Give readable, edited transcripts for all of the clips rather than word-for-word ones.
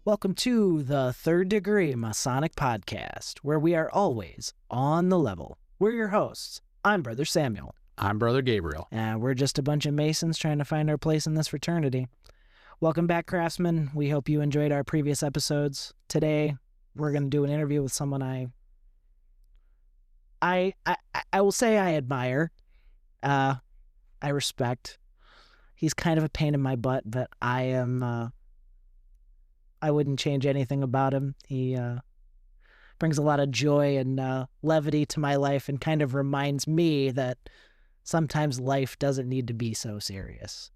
Welcome to the Third Degree Masonic Podcast, where we are always on the level. We're your hosts. I'm Brother Samuel. I'm Brother Gabriel. And we're just a bunch of Masons trying to find our place in this fraternity. Welcome back, craftsmen. We hope you enjoyed our previous episodes. Today, we're going to do an interview with someone I will say I admire. I respect. He's kind of a pain in my butt, but I wouldn't change anything about him. He brings a lot of joy and levity to my life and kind of reminds me that sometimes life doesn't need to be so serious.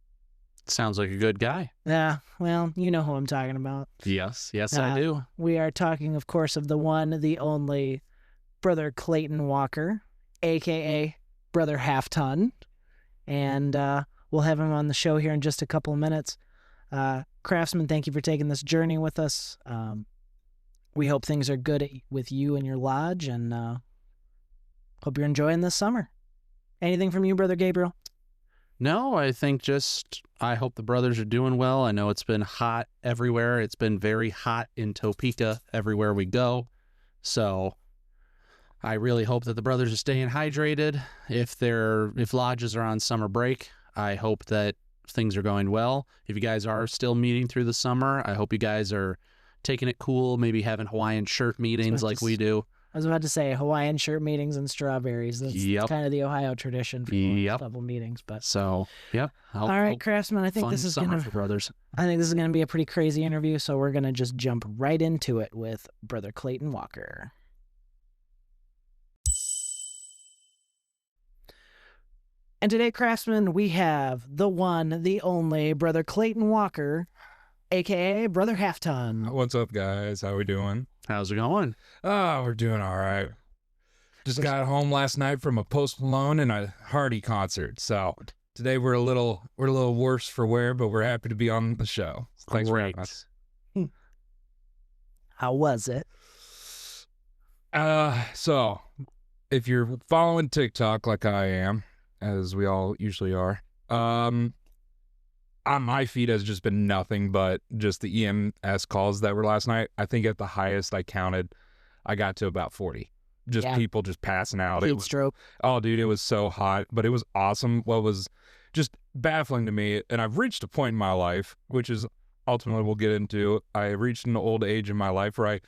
Sounds like a good guy. Yeah, well, you know who I'm talking about. Yes, I do. We are talking, of course, of the one, the only Brother Clayton Walker, a.k.a. Brother Half Ton. And we'll have him on the show here in just a couple of minutes. Craftsman, thank you for taking this journey with us. We hope things are good with you and your lodge, and hope you're enjoying this summer. Anything from you, Brother Gabriel? No, I think I hope the brothers are doing well. I know it's been hot everywhere. It's been very hot in Topeka everywhere we go. So I really hope that the brothers are staying hydrated. If lodges are on summer break, I hope that things are going well. If you guys are still meeting through the summer, I hope you guys are taking it cool, maybe having Hawaiian shirt meetings like we do. I was about to say Hawaiian shirt meetings and strawberries. That's kind of the Ohio tradition for double meetings. But so, yep. All right, craftsmen, I think this is gonna brothers. I think this is gonna be a pretty crazy interview, so we're gonna just jump right into it with Brother Clayton Walker. And today, craftsmen, we have the one, the only Brother Clayton Walker, a.k.a. Brother Half Ton. What's up, guys? How we doing? How's it going? Oh, we're doing all right. Just got home last night from a Post Malone and a Hardy concert. So today we're a little worse for wear, but we're happy to be on the show. Thanks for having us. How was it? So if you're following TikTok like I am, as we all usually are, on my feed has just been nothing but just the EMS calls that were last night. I think at the highest I counted, I got to about 40. Just people just passing out. Heat stroke. Oh, dude, it was so hot, but it was awesome. What was just baffling to me, and I've reached a point in my life, which is ultimately we'll get into, I reached an old age in my life where I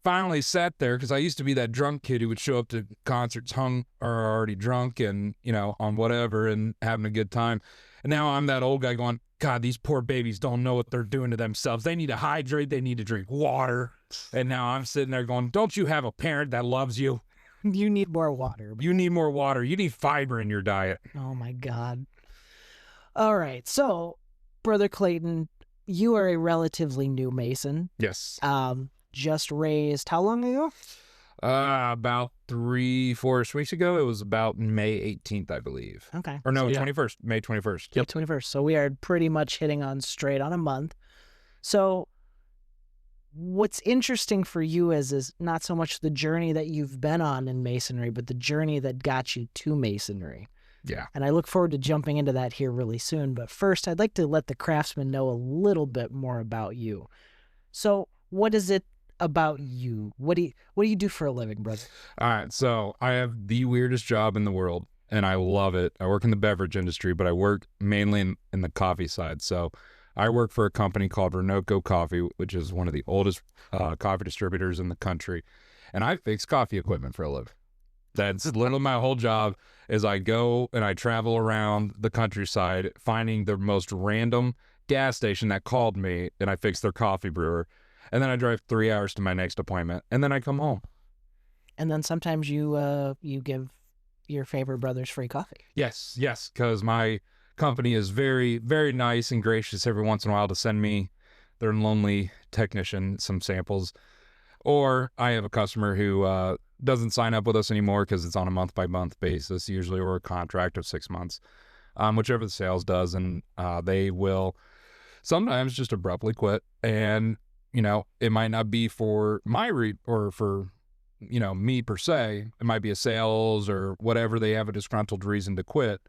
finally sat there, because I used to be that drunk kid who would show up to concerts hung or already drunk and, on whatever and having a good time. And now I'm that old guy going, God, these poor babies don't know what they're doing to themselves. They need to hydrate. They need to drink water. And now I'm sitting there going, don't you have a parent that loves you? You need more water. You need more water. You need fiber in your diet. Oh, my God. All right. So, Brother Clayton, you are a relatively new Mason. Yes. Just raised how long ago? About 3-4 weeks ago. It was about May 18th, I believe. Okay. Or no, 21st. May 21st. Yep. 21st. So we are pretty much hitting on straight on a month. So what's interesting for you is not so much the journey that you've been on in Masonry, but the journey that got you to Masonry. Yeah. And I look forward to jumping into that here really soon. But first, I'd like to let the craftsmen know a little bit more about you. So what is it about you? What do you do for a living, brother? All right, so I have the weirdest job in the world, and I love it. I work in the beverage industry, but I work mainly in the coffee side. So I work for a company called Renoco Coffee, which is one of the oldest coffee distributors in the country, and I fix coffee equipment for a living. That's literally my whole job. Is I go and I travel around the countryside finding the most random gas station that called me, and I fix their coffee brewer. And then I drive 3 hours to my next appointment, and then I come home. And then sometimes you give your favorite brothers free coffee. Yes, because my company is very, very nice and gracious every once in a while to send me, their lonely technician, some samples. Or I have a customer who doesn't sign up with us anymore because it's on a month-by-month basis, usually, or a contract of 6 months, whichever the sales does, and they will sometimes just abruptly quit. And it might not be for or for, me per se. It might be a sales or whatever. They have a disgruntled reason to quit,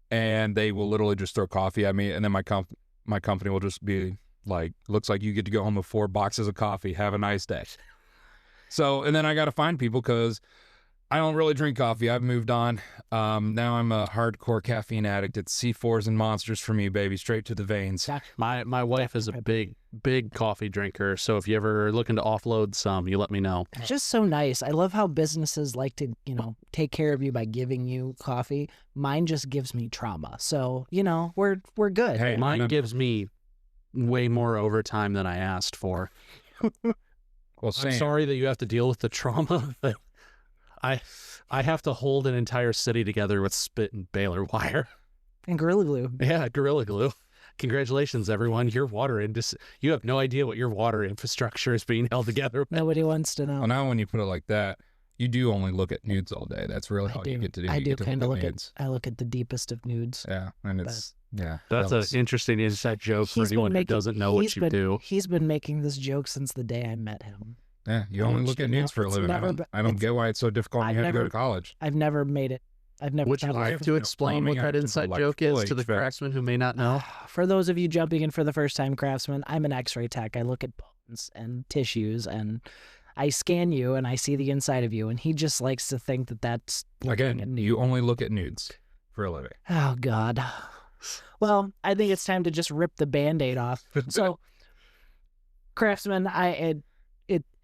and they will literally just throw coffee at me, and then my company will just be Like, looks like you get to go home with 4 boxes of coffee. Have a nice day. So, and then I got to find people because I don't really drink coffee. I've moved on. Now I'm a hardcore caffeine addict. It's C4s and monsters for me, baby. Straight to the veins. My wife is a big coffee drinker. So if you ever looking to offload some, you let me know. It's just so nice. I love how businesses like to, take care of you by giving you coffee. Mine just gives me trauma. So, we're good. Hey, Mine gives me way more overtime than I asked for. Well, I'm sorry that you have to deal with the trauma. But I have to hold an entire city together with spit and baler wire. And Gorilla Glue. Yeah, Gorilla Glue. Congratulations, everyone. You have no idea what your water infrastructure is being held together with. Nobody wants to know. Well, now when you put it like that, you do only look at nudes all day. That's really all you get to do. I You do get to kind of look nudes. I look at the deepest of nudes. Yeah, and it's That's that was- an interesting inside joke for anyone who doesn't know what you do. He's been making this joke since the day I met him. Yeah, you only look at nudes for a It's living. never been- I don't get why it's so difficult when you have to go to never- college. I've never made it. I've never Would you thought of like it. to explain what plumbing, I that have to inside know joke is to the HVAC. craftsmen who may not know? For those of you jumping in for the first time, craftsman, I'm an X-ray tech. I look at bones and tissues, and I scan you, and I see the inside of you. And he just likes to think that that's looking at Again, nude. you only look at nudes for a living. Oh God. Well, I think it's time to just rip the Band-Aid off. So, craftsman,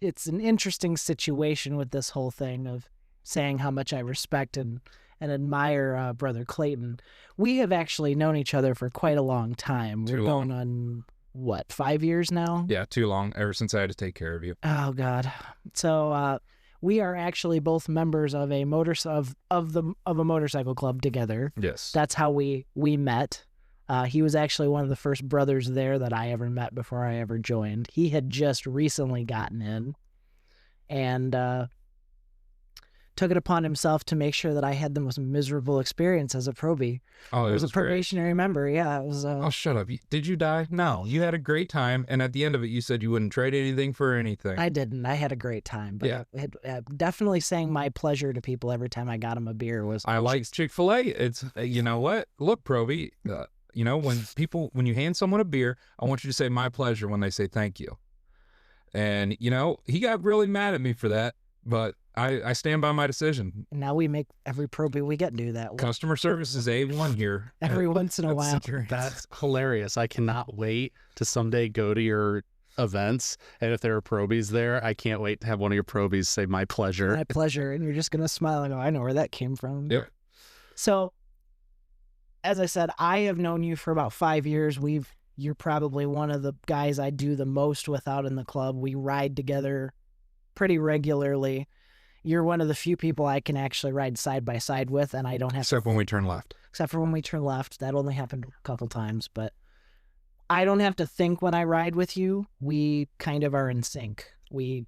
it's an interesting situation with this whole thing of saying how much I respect and admire Brother Clayton. We have actually known each other for quite a long time. We're Too long. going on, what, 5 years now? Yeah, too long. Ever since I had to take care of you. Oh God. So we are actually both members of a motorcycle club together. Yes. That's how we met. He was actually one of the first brothers there that I ever met before I ever joined. He had just recently gotten in and took it upon himself to make sure that I had the most miserable experience as a probie. Oh, I was a great. probationary member. Yeah, it was. Oh, shut up. Did you die? No. You had a great time. And at the end of it, you said you wouldn't trade anything for anything. I didn't. I had a great time. But Yeah. definitely saying my pleasure to people every time I got them a beer was. I like Chick-fil-A. It's, you know what? Look, Proby, when you hand someone a beer, I want you to say my pleasure when they say thank you. And, he got really mad at me for that, but I stand by my decision. Now we make every probie we get do that. Customer service is A1 here. Every once in a That's while. serious. That's hilarious. I cannot wait to someday go to your events, and if there are probies there, I can't wait to have one of your probies say my pleasure. My pleasure. And you're just going to smile and go, I know where that came from. Yep. So, as I said, I have known you for about 5 years. You're probably one of the guys I do the most with out in the club. We ride together pretty regularly. You're one of the few people I can actually ride side by side with, and I don't have Except when we turn left. except for when we turn left. That only happened a couple times, but I don't have to think when I ride with you. We kind of are in sync. We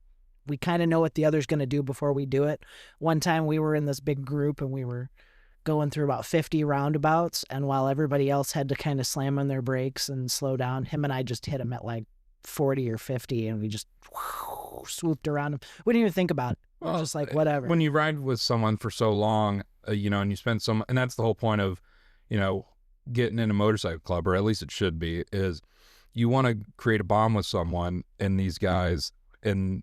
kind of know what the other's going to do before we do it. One time we were in this big group and we were going through about 50 roundabouts, and while everybody else had to kind of slam on their brakes and slow down, him and I just hit him at like 40 or 50, and we just swooped around him. We didn't even think about it. It was just like, whatever. When you ride with someone for so long, and you spend and that's the whole point of, getting in a motorcycle club, or at least it should be, is you want to create a bond with someone and these guys, and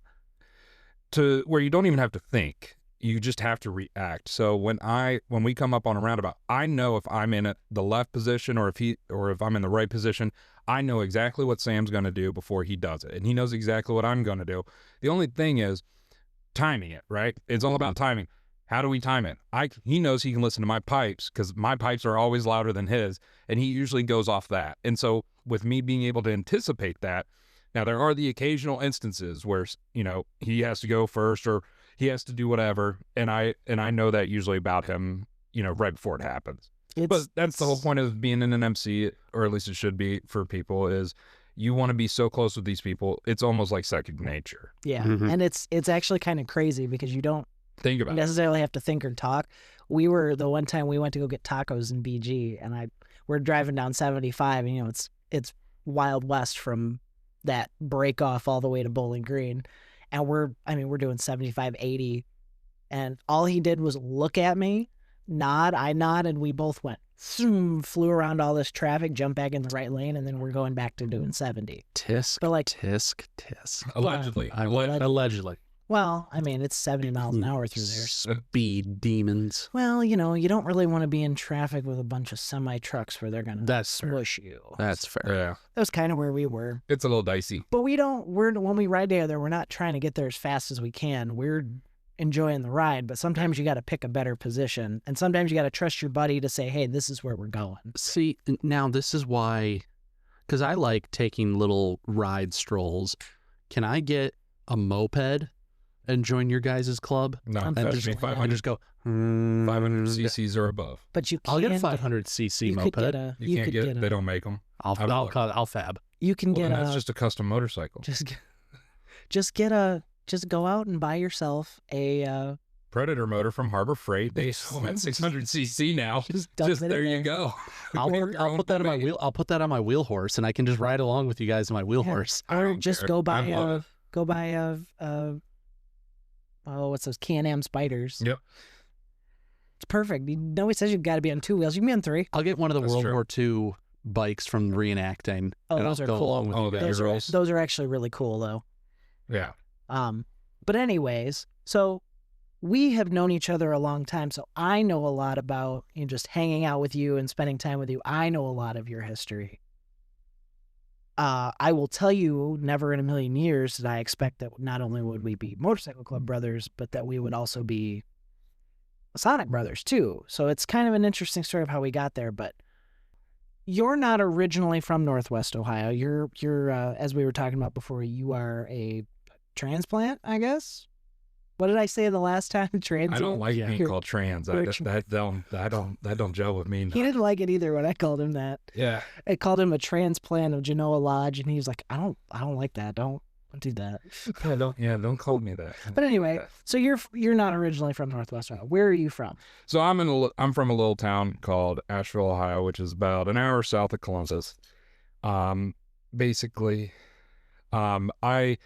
to where you don't even have to think. You just have to react. So when we come up on a roundabout, I know if I'm in the left position or if I'm in the right position, I know exactly what Sam's going to do before he does it, and he knows exactly what I'm going to do. The only thing is timing it, right? It's all about timing. How do we time it? He knows he can listen to my pipes because my pipes are always louder than his, and he usually goes off that. And so with me being able to anticipate that, now there are the occasional instances where, he has to go first or he has to do whatever, and I know that usually about him, right before it happens. But that's the whole point of being in an MC, or at least it should be for people, is you want to be so close with these people. It's almost like second nature. Yeah. Mhm. And it's actually kind of crazy because you don't Think about it. necessarily have to think or talk. The one time we went to go get tacos in BG, and we're driving down 75, and it's Wild West from that break off all the way to Bowling Green. And we're doing 75, 80. And all he did was look at me, nod, I nod, and we both went, flew around all this traffic, jumped back in the right lane, and then we're going back to doing 70. Tisk, But like, tisk, tisk. Allegedly. Allegedly. well, I mean, it's 70 miles an hour through there. Speed demons. Well, you don't really want to be in traffic with a bunch of semi trucks where they're gonna That's fair. smush you. That's fair. Yeah. That was kind of where we were. It's a little dicey. But when we ride together, we're not trying to get there as fast as we can. We're enjoying the ride, but sometimes you got to pick a better position, and sometimes you got to trust your buddy to say, hey, this is where we're going. See, now this is why, because I like taking little ride strolls. Can I get a moped and join your guys' club? No, And that's just, me. and 500 just go, 500 cc's or above. But you I'll can't. get a 500cc you moped. could get a. You can't could get, a, they don't make them. I'll fab. You can Well, get then a. that's just a custom motorcycle. Just go out and buy yourself a. Predator motor from Harbor Freight. They sell them at 600cc now. dump Just it in there you go. I'll Make your own put that on my thing. wheel. I'll put that on my wheel horse, and I can just ride along with you guys on my wheel horse. I Or don't just care. go buy I love what's those Can-Am Spiders? Yep. It's perfect. Nobody says you've got to be on 2 wheels. You can be on 3. I'll get one of the That's World true. War II bikes from reenacting. Oh, and those I'll are go cool. along with Oh, you the guys. Girls. Those are actually really cool, though. Yeah. But anyways, so we have known each other a long time, so I know a lot about just hanging out with you and spending time with you. I know a lot of your history. I will tell you, never in a million years did I expect that not only would we be Motorcycle Club brothers, but that we would also be Sonic brothers too. So it's kind of an interesting story of how we got there. But you're not originally from Northwest Ohio. You're as we were talking about before, you are a transplant, I guess. What did I say the last time? Transplant. I don't like being You're- called trans. you're That don't gel with me. He didn't like it either when I called him that. Yeah. I called him a transplant of Genoa Lodge, and he was like, I don't like that. Don't do that. Don't call me that. But anyway, so you're not originally from Northwest Ohio. Where are you from? So I'm from a little town called Asheville, Ohio, which is about an hour south of Columbus. Basically, I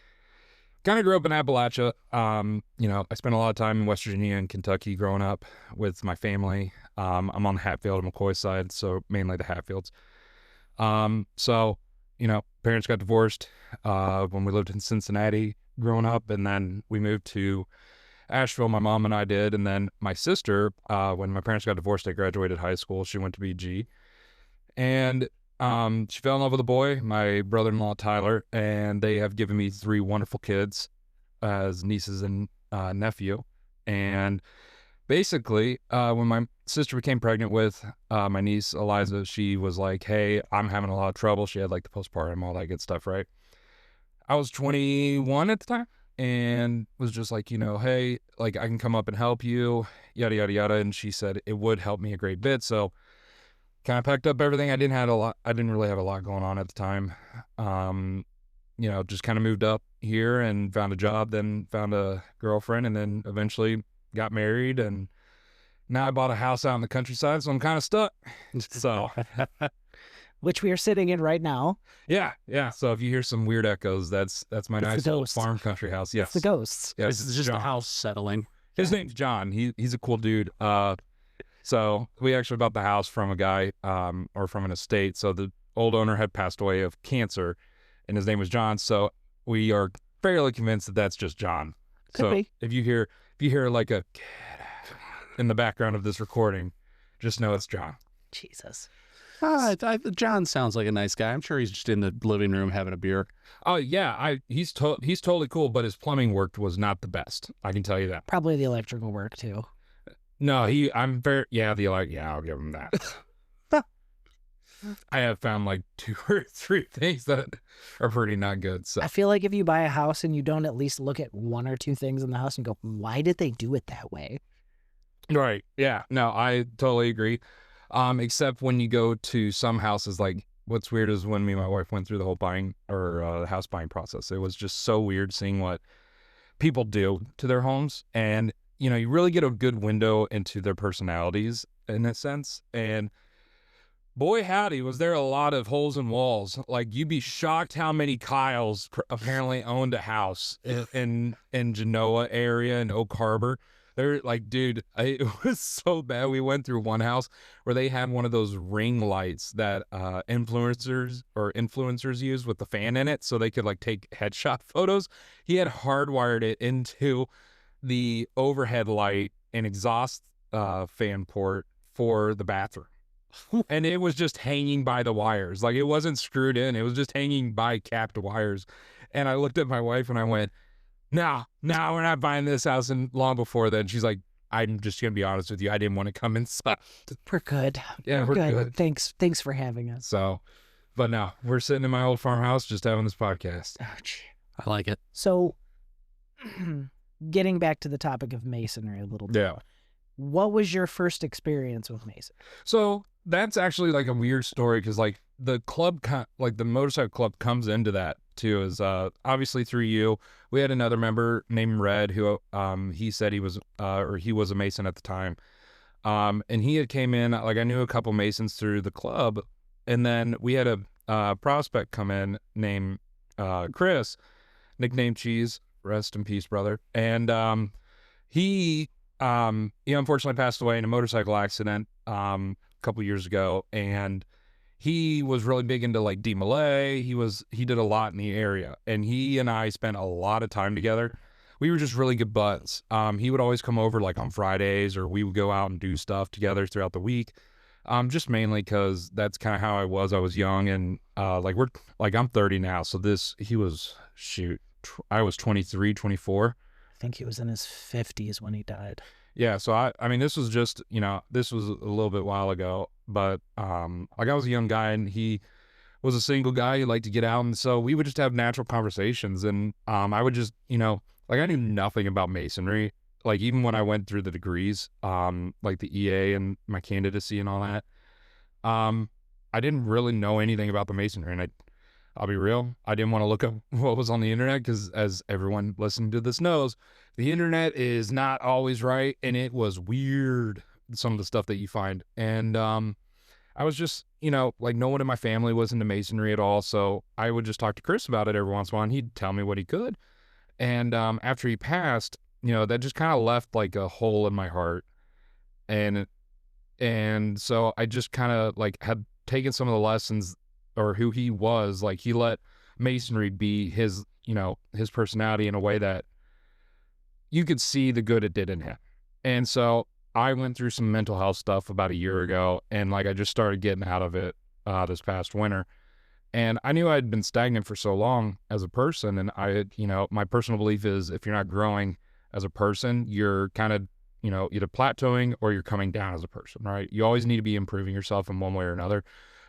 kind of grew up in Appalachia. I spent a lot of time in West Virginia and Kentucky growing up with my family. I'm on the Hatfield and McCoy side, so mainly the Hatfields. Parents got divorced when we lived in Cincinnati growing up, and then we moved to Asheville. My mom and I did, and then my sister, when my parents got divorced, I graduated high school. She went to BG, and she fell in love with a boy, my brother-in-law Tyler, and they have given me 3 wonderful kids as nieces and nephew. And basically, when my sister became pregnant with my niece Eliza, she was like, hey, I'm having a lot of trouble. She had like the postpartum, all that good stuff, right? I was 21 at the time and was just like, hey, like I can come up and help you, yada, yada, yada. And she said it would help me a great bit. So kind of packed up everything. I didn't really have a lot going on at the time. Just kind of moved up here and found a job, then found a girlfriend, and then eventually got married. And now I bought a house out in the countryside, so I'm kind of stuck. So Which we are sitting in right now. yeah. So if you hear some weird echoes, that's my It's the nice little ghosts. farm country house. Yes. It's the ghosts. Yes, It's just a John. house settling. His name's John. He's a cool dude. So we actually bought the house from a guy, or from an estate. So the old owner had passed away of cancer, and his name was John. So we are fairly convinced that that's just John. Could so be. if you hear like a in the background of this recording, just know it's John. Jesus. John sounds like a nice guy. I'm sure he's just in the living room having a beer. Oh yeah, he's totally cool, but his plumbing work was not the best. I can tell you that. Probably the electrical work too. No, I'll give him that. I have found like 2 or 3 things that are pretty not good. So I feel like if you buy a house and you don't at least look at 1 or 2 things in the house and go, why did they do it that way? right, yeah, no, I totally agree. Except when you go to some houses, like what's weird is when me and my wife went through the whole buying or the house buying process. It was just so weird seeing what people do to their homes, and you really get a good window into their personalities in a sense. And boy, howdy, was there a lot of holes in walls. Like, you'd be shocked how many Kyles apparently owned a house in Genoa area and Oak Harbor. They're like, dude, it was so bad. We went through one house where they had one of those ring lights that influencers use with the fan in it so they could like take headshot photos. He had hardwired it into the overhead light and exhaust fan port for the bathroom. And it was just hanging by the wires. Like, it wasn't screwed in. It was just hanging by capped wires. And I looked at my wife and I went, no, we're not buying this house. And long before then, she's like, I'm just going to be honest with you. I didn't want to come inside. We're good. Yeah, we're good. Thanks for having us. So, but no, we're sitting in my old farmhouse just having this podcast. Ouch. I like it. So, getting back to the topic of masonry a little bit. Yeah. What was your first experience with Mason? So that's actually like a weird story because like the club, like the motorcycle club comes into that too, is obviously through you. We had another member named Red who he said he was he was a Mason at the time. And he had came in, like I knew a couple Masons through the club. And then we had a prospect come in named Chris, nicknamed Cheese, rest in peace, brother. And he unfortunately passed away in a motorcycle accident a couple years ago, and he was really big into like demolay. He did a lot in the area, and he and I spent a lot of time together. We were just really good buds. He would always come over like on Fridays, or we would go out and do stuff together throughout the week. Just mainly because that's kind of how I was. I was young, and I'm 30 now, so I was 23, 24. I think he was in his 50s when he died. Yeah, so I mean, this was just, this was a little bit while ago, but like I was a young guy and he was a single guy who liked to get out, and so we would just have natural conversations, and I would just, like I knew nothing about masonry, like even when I went through the degrees, like the EA and my candidacy and all that, I didn't really know anything about the masonry, and I'll be real, I didn't want to look up what was on the internet because, as everyone listening to this knows, the internet is not always right, and it was weird, some of the stuff that you find. And I was just, like no one in my family was into masonry at all, so I would just talk to Chris about it every once in a while, and he'd tell me what he could. And after he passed, that just kind of left like a hole in my heart. And so I just kind of like had taken some of the lessons or who he was, like he let masonry be his, his personality in a way that you could see the good it did in him. And so I went through some mental health stuff about a year ago, and like I just started getting out of it this past winter. And I knew I had been stagnant for so long as a person, and I had, my personal belief is if you're not growing as a person, you're kind of, either plateauing or you're coming down as a person, right? You always need to be improving yourself in one way or another,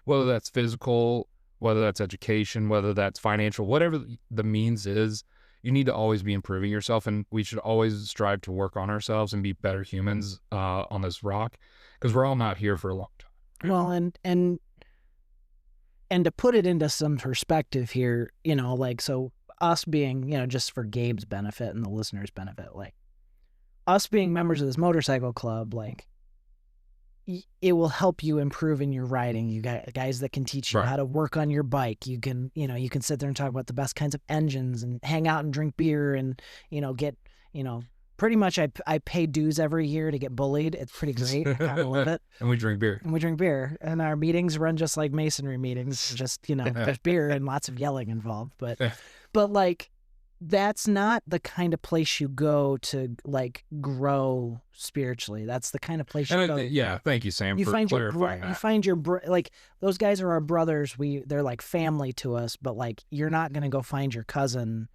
whether that's physical, whether that's education, whether that's financial, whatever the means is, you need to always be improving yourself, and we should always strive to work on ourselves and be better humans on this rock, because we're all not here for a long time. Well, and to put it into some perspective here, like, so us being, just for Gabe's benefit and the listeners' benefit, like us being members of this motorcycle club, like it will help you improve in your riding. You got guys that can teach you Right. how to work on your bike. You can, you can sit there and talk about the best kinds of engines and hang out and drink beer and, get, pretty much I pay dues every year to get bullied. It's pretty great. I kind of love it. And we drink beer. And our meetings run just like masonry meetings, just, there's beer and lots of yelling involved. But like, that's not the kind of place you go to like grow spiritually. That's the kind of place you go. Yeah, thank you, Sam, You for find clarifying you that. find your like those guys are our brothers. They're like family to us. But like, you're not gonna go find your cousin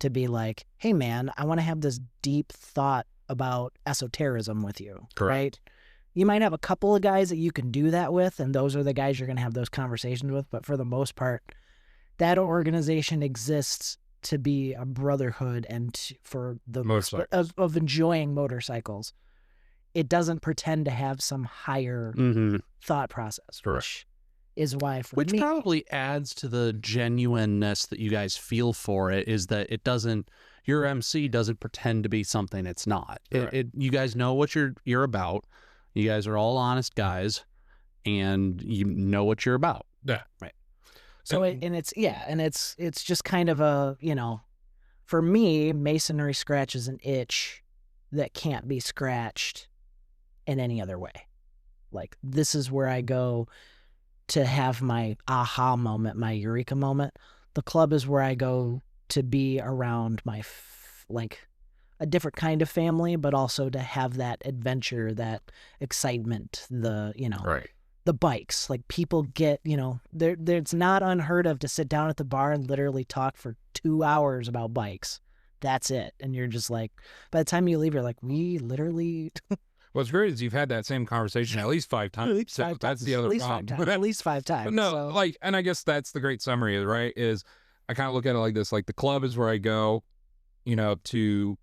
to be like, hey man, I want to have this deep thought about esotericism with you. Correct. Right? You might have a couple of guys that you can do that with, and those are the guys you're gonna have those conversations with. But for the most part, that organization exists to be a brotherhood and for the Motorcycles. of enjoying motorcycles. It doesn't pretend to have some higher thought process. Correct. Which is why for Which me, probably adds to the genuineness that you guys feel for it, is that it doesn't, your MC doesn't pretend to be something it's not. Right. You guys know what you're about. You guys are all honest guys, and you know what you're about. Yeah. Right. so it's just kind of a, for me, masonry scratches an itch that can't be scratched in any other way. Like, this is where I go to have my aha moment, my eureka moment. The club is where I go to be around my, like, a different kind of family, but also to have that adventure, that excitement, the, you know, Right. the bikes. Like, people get, you know, it's not unheard of to sit down at the bar and literally talk for 2 hours about bikes. That's it. And you're just like, by the time you leave, you're like, we literally... What's great is you've had that same conversation at least 5 times. At least So 5 that's times. the other At least problem. 5 times. At least 5 times. But no, so. like, and I guess that's the great summary, right? Is I kind of look at it like this: like the club is where I go, you know, to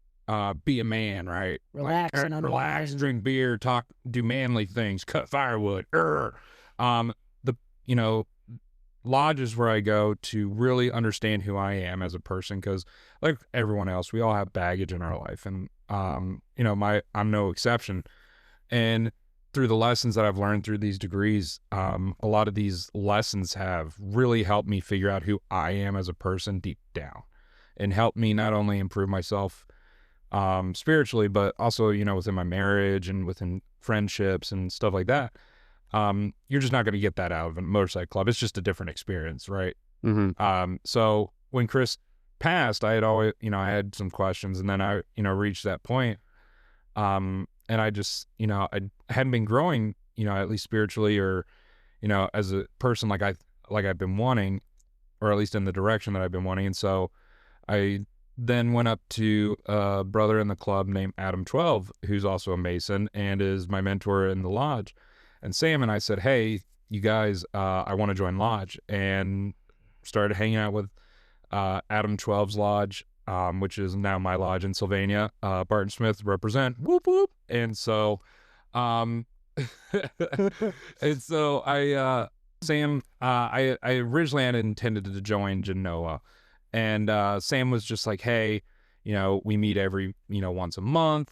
be a man, right? Relax and relax, unwind. drink beer, talk, do manly things, cut firewood. The you know, lodge is where I go to really understand who I am as a person, because like everyone else, we all have baggage in our life, and you know, I'm no exception. And through the lessons that I've learned through these degrees, a lot of these lessons have really helped me figure out who I am as a person deep down, and helped me not only improve myself spiritually, but also, you know, within my marriage and within friendships and stuff like that. You're just not going to get that out of a motorcycle club. It's just a different experience, right? Mm-hmm. So when Chris passed, I had always, you know, I had some questions, and then I, you know, reached that point. And I just, you know, I hadn't been growing, you know, at least spiritually, or, you know, as a person like I've been wanting, or at least in the direction that I've been wanting. And so I then went up to a brother in the club named Adam 12, who's also a Mason and is my mentor in the lodge. And Sam and I said, hey, you guys, I want to join lodge, and started hanging out with Adam 12's lodge, which is now my lodge in Sylvania. Barton Smith represent, whoop whoop. And so, and so Sam, I originally had intended to join Genoa, and Sam was just like, hey, you know, we meet every, you know, once a month,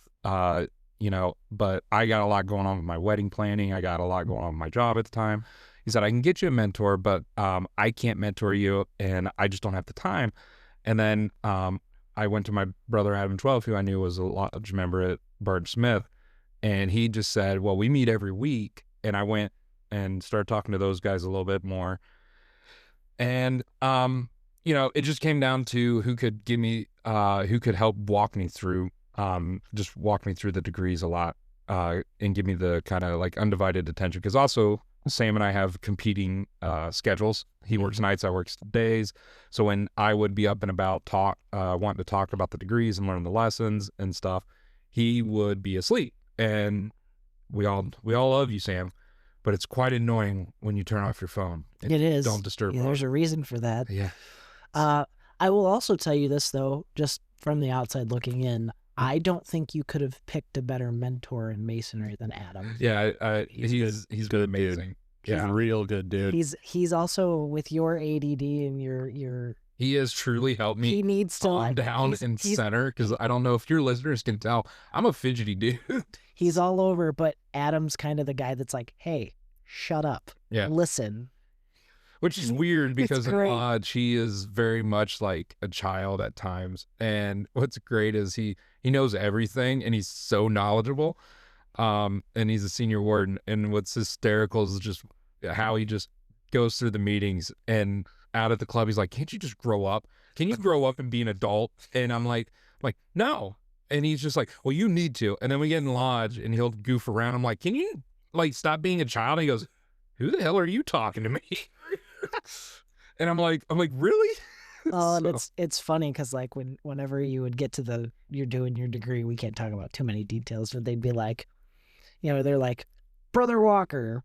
you know, but I got a lot going on with my wedding planning. I got a lot going on with my job at the time. He said, I can get you a mentor, but I can't mentor you, and I just don't have the time. And then I went to my brother Adam 12, who I knew was a lodge member at Barton Smith, and he just said, well, we meet every week. And I went and started talking to those guys a little bit more. And, you know, it just came down to who could give me, who could help walk me through, just walk me through the degrees a lot, and give me the kind of like undivided attention. Because also Sam and I have competing schedules. He works nights, I work days. So when I would be up and about wanting to talk about the degrees and learn the lessons and stuff, he would be asleep. And we all love you, Sam, but it's quite annoying when you turn off your phone. It is. Don't disturb. Yeah, there's a reason for that. Yeah. I will also tell you this, though, just from the outside looking in, I don't think you could have picked a better mentor in masonry than Adam. Yeah, he's good, amazing. He's a real good dude. He's also with your ADD and your. He has truly helped me. He needs to calm down and center, because I don't know if your listeners can tell, I'm a fidgety dude. He's all over, but Adam's kind of the guy that's like, hey, shut up. Yeah. Listen. Which is weird, because in great. lodge, he is very much like a child at times. And what's great is he knows everything, and he's so knowledgeable. And he's a senior warden. And what's hysterical is just how he just goes through the meetings, and out at the club, he's like, can't you just grow up? Can you grow up and be an adult? And I'm like, no. And he's just like, well, you need to. And then we get in lodge, and he'll goof around. I'm like, can you like stop being a child? And he goes, who the hell are you talking to me? And I'm like, really? Oh, and it's funny because like whenever you would get to you're doing your degree, we can't talk about too many details, but they'd be like, you know, they're like, Brother Walker,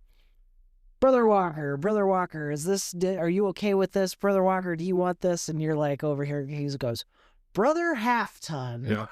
is this? Are you okay with this, Brother Walker? Do you want this? And you're like over here, he goes, Brother Half Ton. Yeah.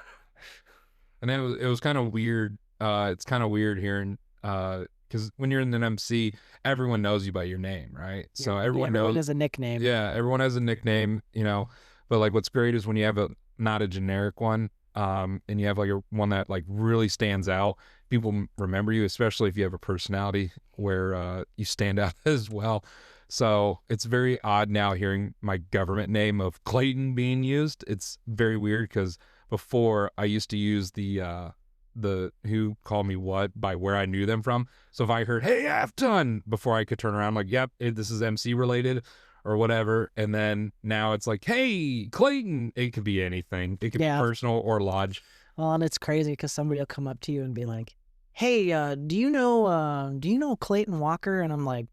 And it was kind of weird. It's kind of weird hearing, because when you're in an MC, everyone knows you by your name, right? So everyone knows. Has a nickname. Yeah, everyone has a nickname, you know. But like, what's great is when you have not a generic one, and you have like one that like really stands out. People remember you, especially if you have a personality where you stand out as well. So it's very odd now hearing my government name of Clayton being used. It's very weird, because before I used to use the who called me what by where I knew them from. So if I heard, "Hey, half ton," before I could turn around, I'm like, "Yep, this is MC related," or whatever. And then now it's like, "Hey, Clayton." It could be anything. It could be personal or lodge. Well, and it's crazy because somebody will come up to you and be like, "Hey, do you know Clayton Walker?" And I'm like,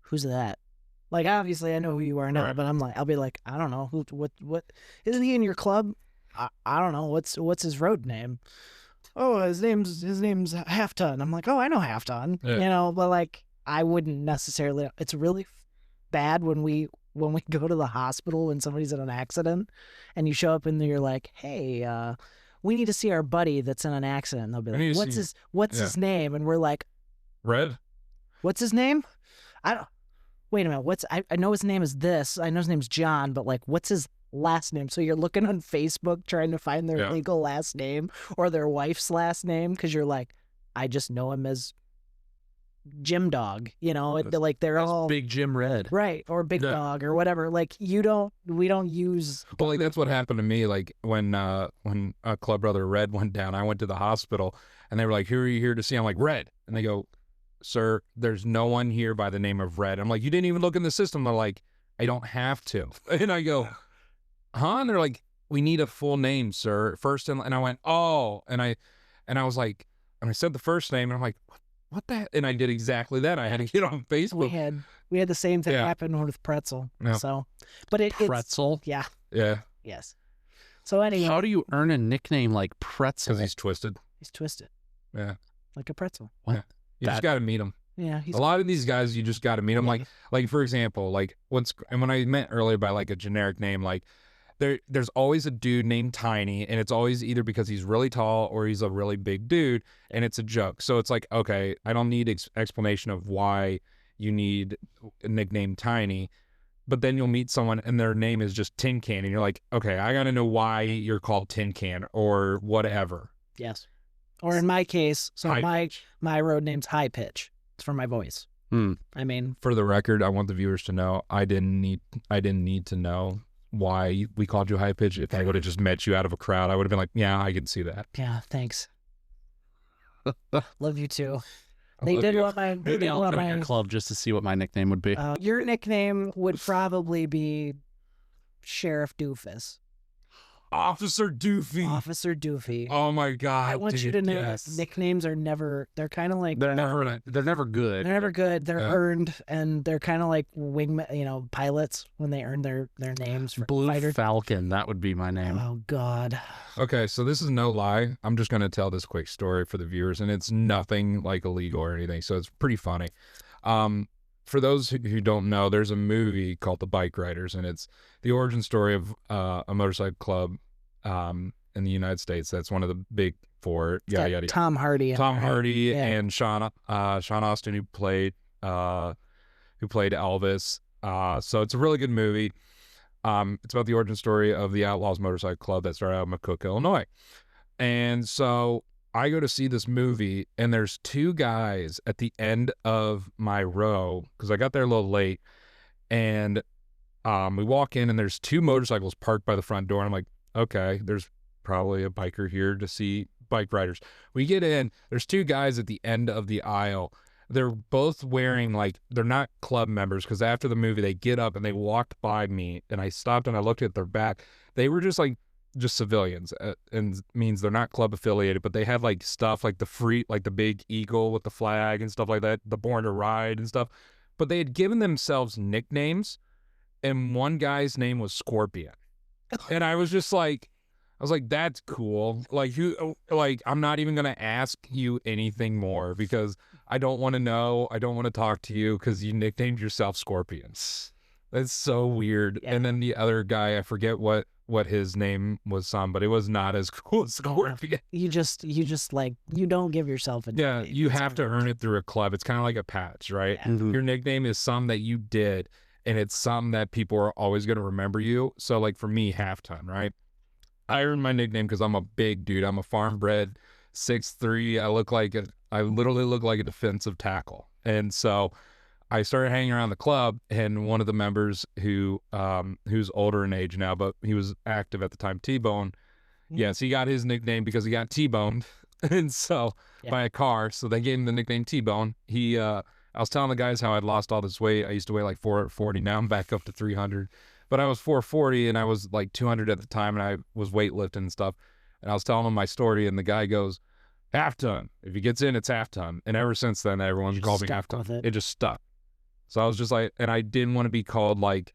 "Who's that?" Like, obviously I know who you are now, but I'll be like, "I don't know what isn't he in your club? I don't know what's his road name." "Oh, his name's Half Ton." I'm like, "Oh, I know Half Ton," but like I wouldn't necessarily. It's really bad when we go to the hospital when somebody's in an accident, and you show up and you're like, "Hey, we need to see our buddy that's in an accident." And they'll be like, "What's his name?" And we're like, "Red." "What's his name? I don't. Wait a minute. I know his name is this. I know his name's John, but like, what's his last name?" So you're looking on Facebook trying to find their legal last name or their wife's last name because you're like, "I just know him as Jim Dog," like they're all Big Jim Red, right, or Big Dog or whatever. Like we don't use. Well, like that's what happened to me. Like when Club Brother Red went down, I went to the hospital and they were like, "Who are you here to see?" I'm like, "Red," and they go, "Sir, there's no one here by the name of Red." I'm like, "You didn't even look in the system." They're like, "I don't have to," and I go, "Huh?" And they're like, "We need a full name, sir, first," and I went, "Oh," and I was like, and I said the first name, and I'm like, what the heck? And I did exactly that. I had to get on Facebook. We had the same thing happen with Pretzel. Yeah. So, but Pretzel. Yeah. Yes. So anyway, how do you earn a nickname like Pretzel? Because he's twisted. He's twisted. Yeah. Like a pretzel. What? Yeah. You just got to meet him. Yeah. A lot of these guys, you just got to meet them. Yeah. Like for example, like when I meant earlier by like a generic name, like there's always a dude named Tiny, and it's always either because he's really tall or he's a really big dude, and it's a joke. So it's like, okay, I don't need explanation of why you need a nickname Tiny, but then you'll meet someone and their name is just Tin Can, and you're like, okay, I got to know why you're called Tin Can or whatever. Yes. Or in my case, so my road name's High Pitch. It's for my voice. I mean, for the record, I want the viewers to know I didn't need to know why we called you High Pitch. If I would have just met you out of a crowd, I would have been like, yeah, I can see that. Yeah, thanks. Love you too. They did want my club just to see what my nickname would be. Your nickname would probably be Sheriff Doofus. Officer Doofy. Officer Doofy. Oh my God! I want you to know that nicknames are never. They're kind of like they're never good. They're never good. They're earned, and they're kind of like pilots when they earn their names. For Blue fighter. Falcon. That would be my name. Oh God. Okay, so this is no lie. I'm just gonna tell this quick story for the viewers, and it's nothing like illegal or anything, so it's pretty funny. For those who don't know, there's a movie called The Bike Riders, and it's the origin story of a motorcycle club in the United States. That's one of the big four. Tom Hardy. And Sean Austin, who played Elvis. So it's a really good movie. It's about the origin story of the Outlaws Motorcycle Club that started out in McCook, Illinois. And so I go to see this movie, and there's two guys at the end of my row because I got there a little late, and we walk in, and there's two motorcycles parked by the front door, and I'm like, okay, there's probably a biker here to see bike riders. We get in, there's two guys at the end of the aisle. They're both wearing, like, they're not club members because after the movie, they get up and they walked by me, and I stopped and I looked at their back. They were just civilians, and means they're not club affiliated, but they had like stuff like the big eagle with the flag and stuff like that, the Born to Ride and stuff. But they had given themselves nicknames, and one guy's name was Scorpion. And I was like, that's cool. Like, I'm not even gonna ask you anything more because I don't want to know. I don't want to talk to you because you nicknamed yourself Scorpions. That's so weird. Yeah. And then the other guy, I forget what his name was but it was not as cool as Scorpion. You just like, you don't give yourself a nickname. Yeah, you have to earn it through a club. It's kind of like a patch, right? Yeah. Mm-hmm. Your nickname is something that you did, and it's something that people are always going to remember you. So like for me, Half Ton, right? I earned my nickname because I'm a big dude. I'm a farm bred, 6'3". I literally look like a defensive tackle. And so I started hanging around the club, and one of the members who's older in age now, but he was active at the time, T-Bone. Yes, he got his nickname because he got T-boned and so by a car. So they gave him the nickname T-Bone. I was telling the guys how I'd lost all this weight. I used to weigh like 440. Now I'm back up to 300. But I was 440 and I was like 200 at the time, and I was weightlifting and stuff. And I was telling him my story, and the guy goes, half ton. If he gets in, it's half ton. And ever since then, everyone's called me half ton. It just stuck. So I was just like, and I didn't want to be called like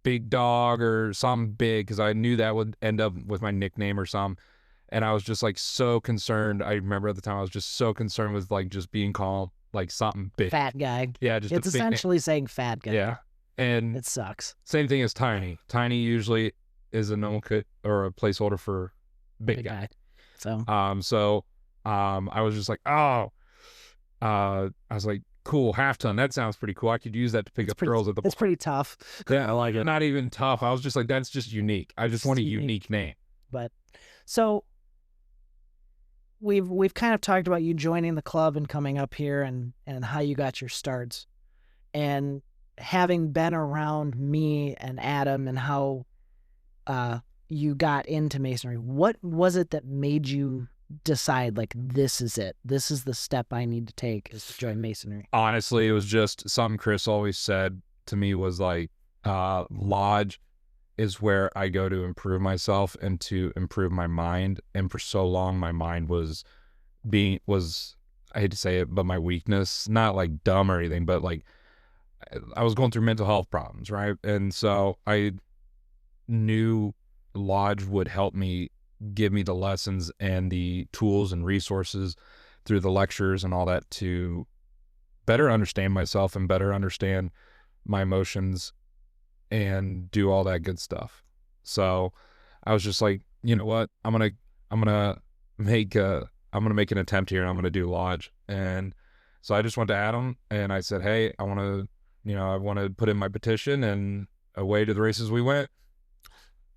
big dog or something big, because I knew that would end up with my nickname or something. And I was just like so concerned. I remember at the time I was just so concerned with like just being called like something big. Fat guy. Yeah, just it's essentially saying fat guy. Yeah. And it sucks. Same thing as tiny. Tiny usually is a nomenclature or a placeholder for big guy. So I was just like, I was like, cool, half ton. That sounds pretty cool. I could use that to pick up girls at the bar. It's pretty tough. Yeah, I like it. Not even tough. I was just like, that's just unique. I just want a unique name. But so we've kind of talked about you joining the club and coming up here and how you got your starts. And having been around me and Adam and how you got into masonry, what was it that made you decide like this is it? This is the step I need to take, is to join masonry? Honestly, it was just something Chris always said to me was like, lodge is where I go to improve myself and to improve my mind. And for so long, my mind was, I hate to say it, but my weakness, not like dumb or anything, but like I was going through mental health problems, right? And so I knew lodge would help me, give me the lessons and the tools and resources through the lectures and all that to better understand myself and better understand my emotions and do all that good stuff. So I was just like, you know what, I'm gonna make an attempt here, and I'm gonna do lodge. And so I just went to Adam and I said, hey, I want to put in my petition, and away to the races we went.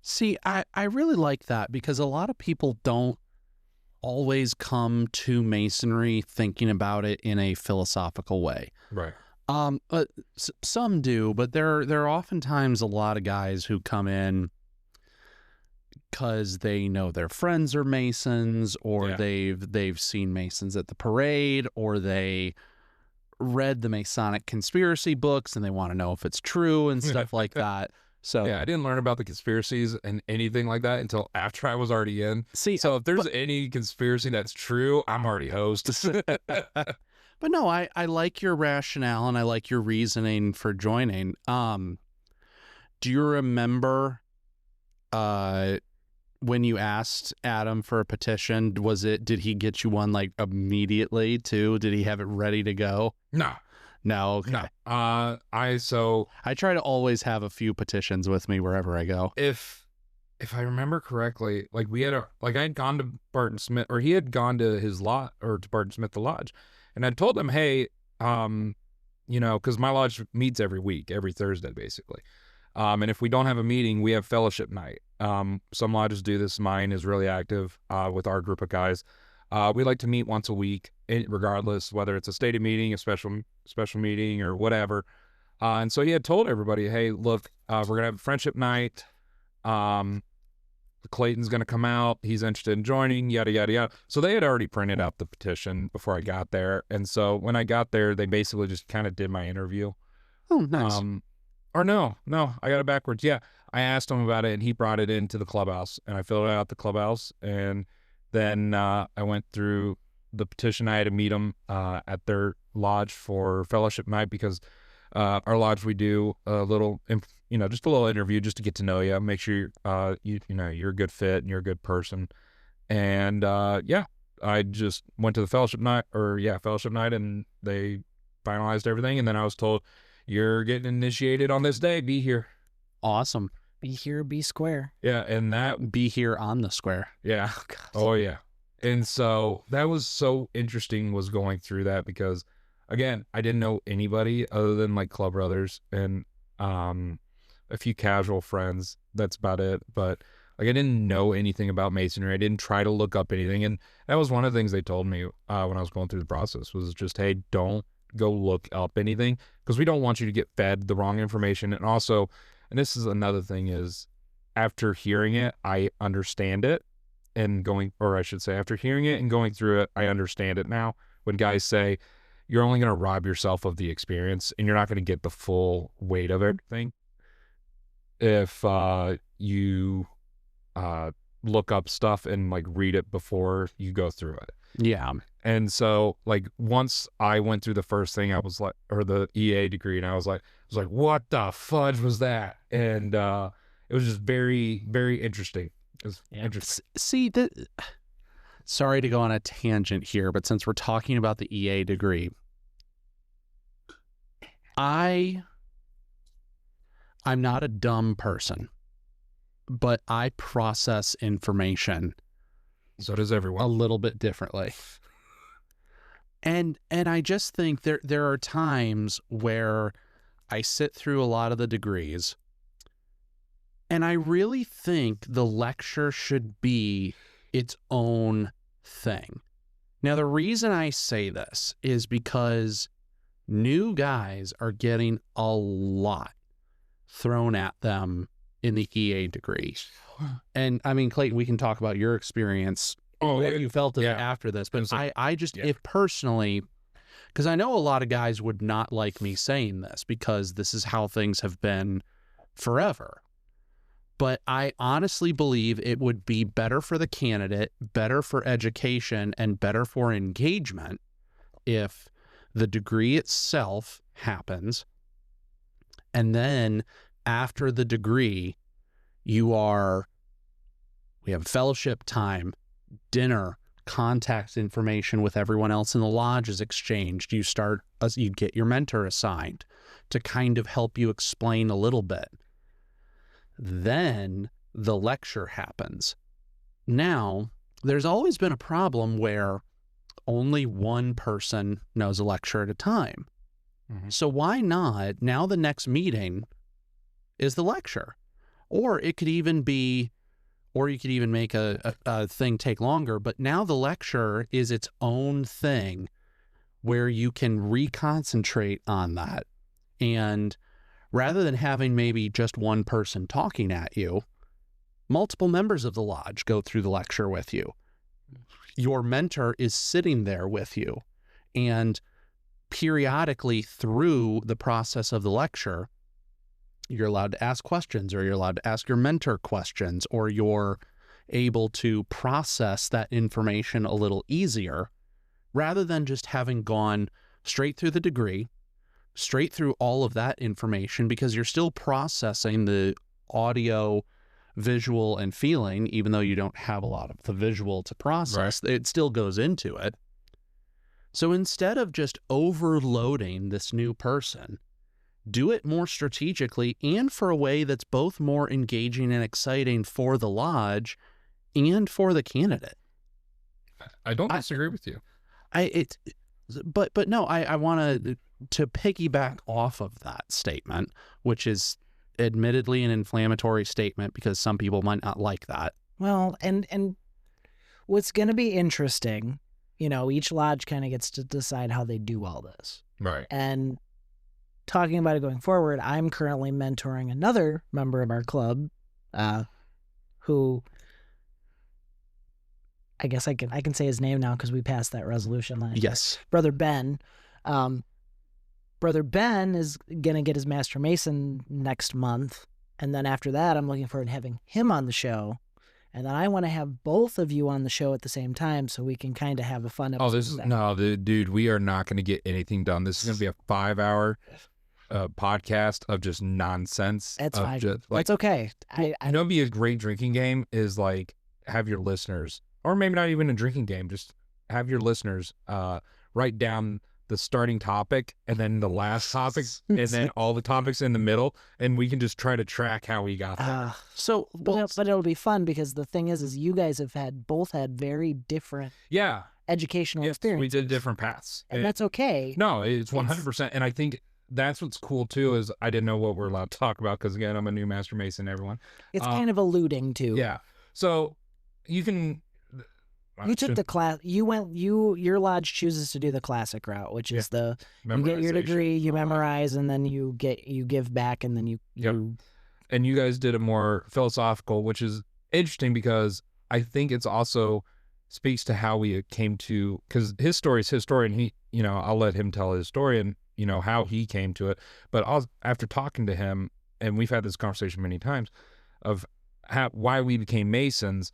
See, I really like that, because a lot of people don't always come to masonry thinking about it in a philosophical way. Right. Some do, but there are oftentimes a lot of guys who come in because they know their friends are Masons, or they've seen Masons at the parade, or they read the Masonic conspiracy books and they want to know if it's true and stuff like that. So yeah, I didn't learn about the conspiracies and anything like that until after I was already in. So if there's any conspiracy that's true, I'm already host. But no, I like your rationale and I like your reasoning for joining. Do you remember when you asked Adam for a petition? Did he get you one like immediately too? Did he have it ready to go? No, okay. No. I try to always have a few petitions with me wherever I go. If I remember correctly, like I had gone to Barton Smith, or he had gone to his lot, or to Barton Smith, the lodge, and I told him, hey, because my lodge meets every week, every Thursday, basically. And if we don't have a meeting, we have fellowship night. Some lodges do this. Mine is really active with our group of guys. We like to meet once a week, regardless whether it's a stated meeting, a special meeting, or whatever. And so he had told everybody, hey, look, we're going to have a friendship night. Clayton's going to come out. He's interested in joining, yada, yada, yada. So they had already printed out the petition before I got there. And so when I got there, they basically just kind of did my interview. Oh, nice. Or no, I got it backwards. Yeah, I asked him about it, and he brought it into the clubhouse, and I filled it out at the clubhouse. And then I went through the petition. I had to meet them at their lodge for fellowship night, because our lodge, we do a little, just a little interview just to get to know you, make sure you're a good fit and you're a good person. And I just went to the fellowship night, and they finalized everything. And then I was told, you're getting initiated on this day. Be here. Awesome. Be here, be square. Yeah, and that be here on the square. Yeah. Oh yeah. And so that was so interesting, was going through that, because again, I didn't know anybody other than like club brothers and a few casual friends. That's about it. But like, I didn't know anything about masonry. I didn't try to look up anything. And that was one of the things they told me when I was going through the process, was just, hey, don't go look up anything, because we don't want you to get fed the wrong information. And also, and this is another thing, is after hearing it, I understand it. and after hearing it and going through it, I understand it now. When guys say you're only going to rob yourself of the experience and you're not going to get the full weight of everything if you look up stuff and like read it before you go through it. Yeah. And so like once I went through the first thing, I was like, or the EA degree, and I was like, what the fudge was that? And it was just very, very interesting. It was interesting. See, sorry to go on a tangent here, but since we're talking about the EA degree, I'm not a dumb person, but I process information. So does everyone. A little bit differently. And I just think there are times where I sit through a lot of the degrees, and I really think the lecture should be its own thing. Now, the reason I say this is because new guys are getting a lot thrown at them in the EA degree. And I mean, Clayton, we can talk about your experience, what you felt after this, but I just, if personally, because I know a lot of guys would not like me saying this because this is how things have been forever. But I honestly believe it would be better for the candidate, better for education, and better for engagement if the degree itself happens, and then after the degree, we have fellowship time, dinner, contact information with everyone else in the lodge is exchanged. You get your mentor assigned to kind of help you explain a little bit. Then the lecture happens. Now, there's always been a problem where only one person knows a lecture at a time. Mm-hmm. So why not, now the next meeting is the lecture? Or it could even be, or you could even make a thing take longer, but now the lecture is its own thing where you can reconcentrate on that. And rather than having maybe just one person talking at you, multiple members of the lodge go through the lecture with you. Your mentor is sitting there with you, and periodically through the process of the lecture, you're allowed to ask questions, or you're allowed to ask your mentor questions, or you're able to process that information a little easier rather than just having gone straight through the degree, straight through all of that information, because you're still processing the audio, visual, and feeling, even though you don't have a lot of the visual to process. Right. It still goes into it. So instead of just overloading this new person, do it more strategically and for a way that's both more engaging and exciting for the lodge and for the candidate. I don't disagree with you. But no, I want to piggyback off of that statement, which is admittedly an inflammatory statement because some people might not like that. Well, and what's going to be interesting, each lodge kind of gets to decide how they do all this. Right. And talking about it going forward, I'm currently mentoring another member of our club, who I guess I can say his name now because we passed that resolution last year. Brother Ben. Brother Ben is going to get his Master Mason next month. And then after that, I'm looking forward to having him on the show. And then I want to have both of you on the show at the same time so we can kind of have a fun episode. Dude, we are not going to get anything done. This is going to be a 5-hour podcast of just nonsense. That's fine. That's okay. It'd be a great drinking game is like have your listeners, or maybe not even a drinking game, just have your listeners write down the starting topic and then the last topic and then all the topics in the middle, and we can just try to track how we got there. But it'll be fun because the thing is you guys have both had very different educational experience. We did different paths. And that's okay. No, it's 100%. And I think that's what's cool too is I didn't know what we're allowed to talk about because again, I'm a new Master Mason, everyone. It's kind of alluding to. Yeah. So you can... You took the class. Your lodge chooses to do the classic route, which is you get your degree, you memorize, and then you give back, and then you. And you guys did a more philosophical, which is interesting because I think it's also speaks to how we came to, because his story is his story, and he, I'll let him tell his story and, how he came to it. But after talking to him, and we've had this conversation many times of why we became Masons,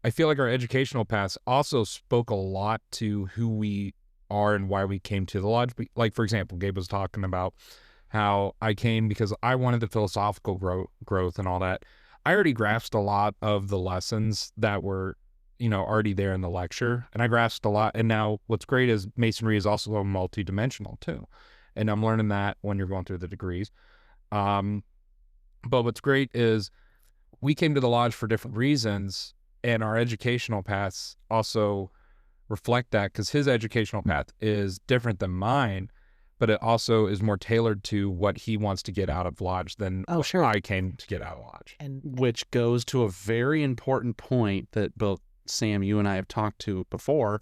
I feel like our educational paths also spoke a lot to who we are and why we came to the lodge. Like, for example, Gabe was talking about how I came because I wanted the philosophical growth and all that. I already grasped a lot of the lessons that were, already there in the lecture, and I grasped a lot. And now what's great is Masonry is also multi-dimensional too. And I'm learning that when you're going through the degrees. But what's great is we came to the lodge for different reasons, and our educational paths also reflect that, because his educational path is different than mine, but it also is more tailored to what he wants to get out of lodge than what I came to get out of lodge. And which goes to a very important point that both Sam, you and I have talked to before,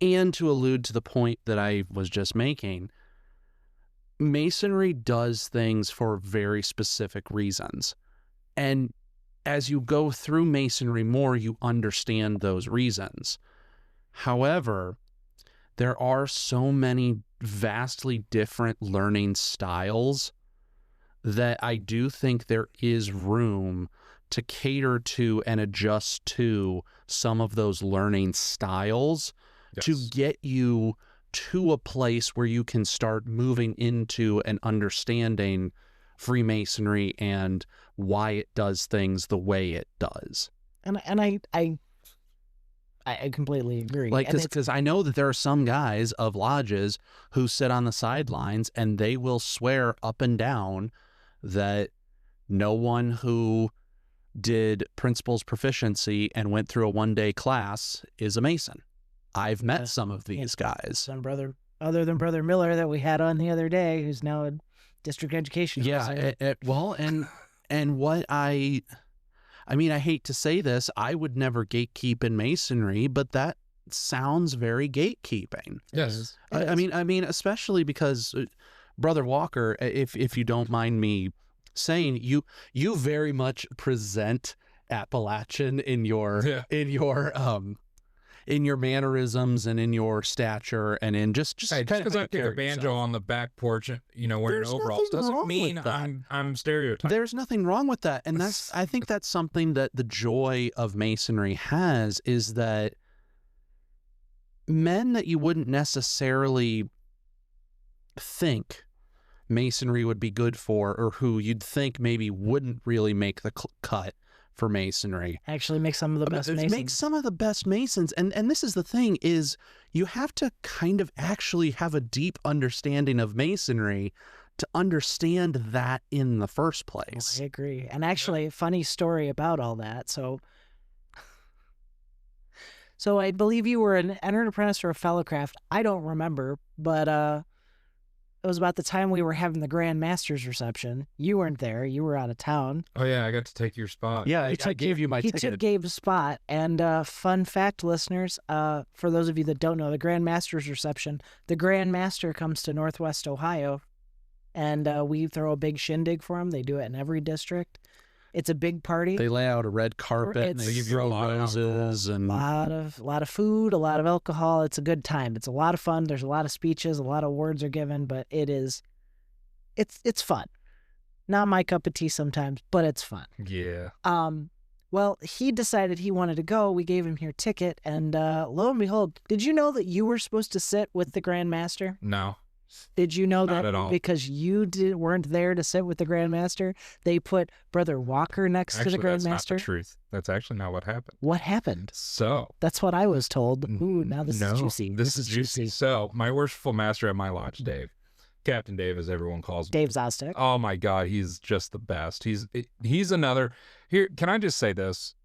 and to allude to the point that I was just making. Masonry does things for very specific reasons. And as you go through Masonry more, you understand those reasons. However, there are so many vastly different learning styles that I do think there is room to cater to and adjust to some of those learning styles to get you to a place where you can start moving into and understanding Freemasonry and why it does things the way it does. And I completely agree. Like, because I know that there are some guys of lodges who sit on the sidelines and they will swear up and down that no one who did principles proficiency and went through a one-day class is a Mason. I've met some of these guys. Some brother, other than Brother Miller that we had on the other day, who's now a district education officer. Well, and what I mean, I hate to say this, I would never gatekeep in Masonry, but that sounds very gatekeeping. Yes. I mean, especially because Brother Walker, if you don't mind me saying, you very much present Appalachian in your in your mannerisms and in your stature and in just kind of because I pick a banjo on the back porch, wearing overalls doesn't mean I'm stereotyped. There's nothing wrong with that, and I think that's something that the joy of Masonry has, is that men that you wouldn't necessarily think Masonry would be good for, or who you'd think maybe wouldn't really make the cut for Masonry, actually make some of the best Masons. Make some of the best Masons. And this is the thing, is you have to kind of actually have a deep understanding of Masonry to understand that in the first place. I agree. And actually, a funny story about all that. So I believe you were an entered apprentice or a fellow craft. I don't remember, but it was about the time we were having the Grand Master's reception. You weren't there. You were out of town. Oh, yeah. I got to take your spot. Yeah, I gave you my ticket. He took Gabe's spot. And fun fact, listeners, for those of you that don't know, the Grand Master's reception, the Grand Master comes to Northwest Ohio, and we throw a big shindig for him. They do it in every district. It's a big party. They lay out a red carpet and they give you roses and a lot of food, a lot of alcohol. It's a good time. It's a lot of fun. There's a lot of speeches, a lot of words are given, but it's fun. Not my cup of tea sometimes, but it's fun. Yeah. Well, he decided he wanted to go. We gave him your ticket, and lo and behold, did you know that you were supposed to sit with the Grand Master? No. Did you know Not that at all. because you weren't there to sit with the Grand Master, they put Brother Walker next to the Grand Master? That's not the truth. That's actually not what happened. What happened? So that's what I was told. Ooh, now this is juicy. This is juicy. So my worshipful master at my lodge, Dave, Captain Dave, as everyone calls him. Dave Zostek. Oh my God, he's just the best. He's another. Here, can I just say this?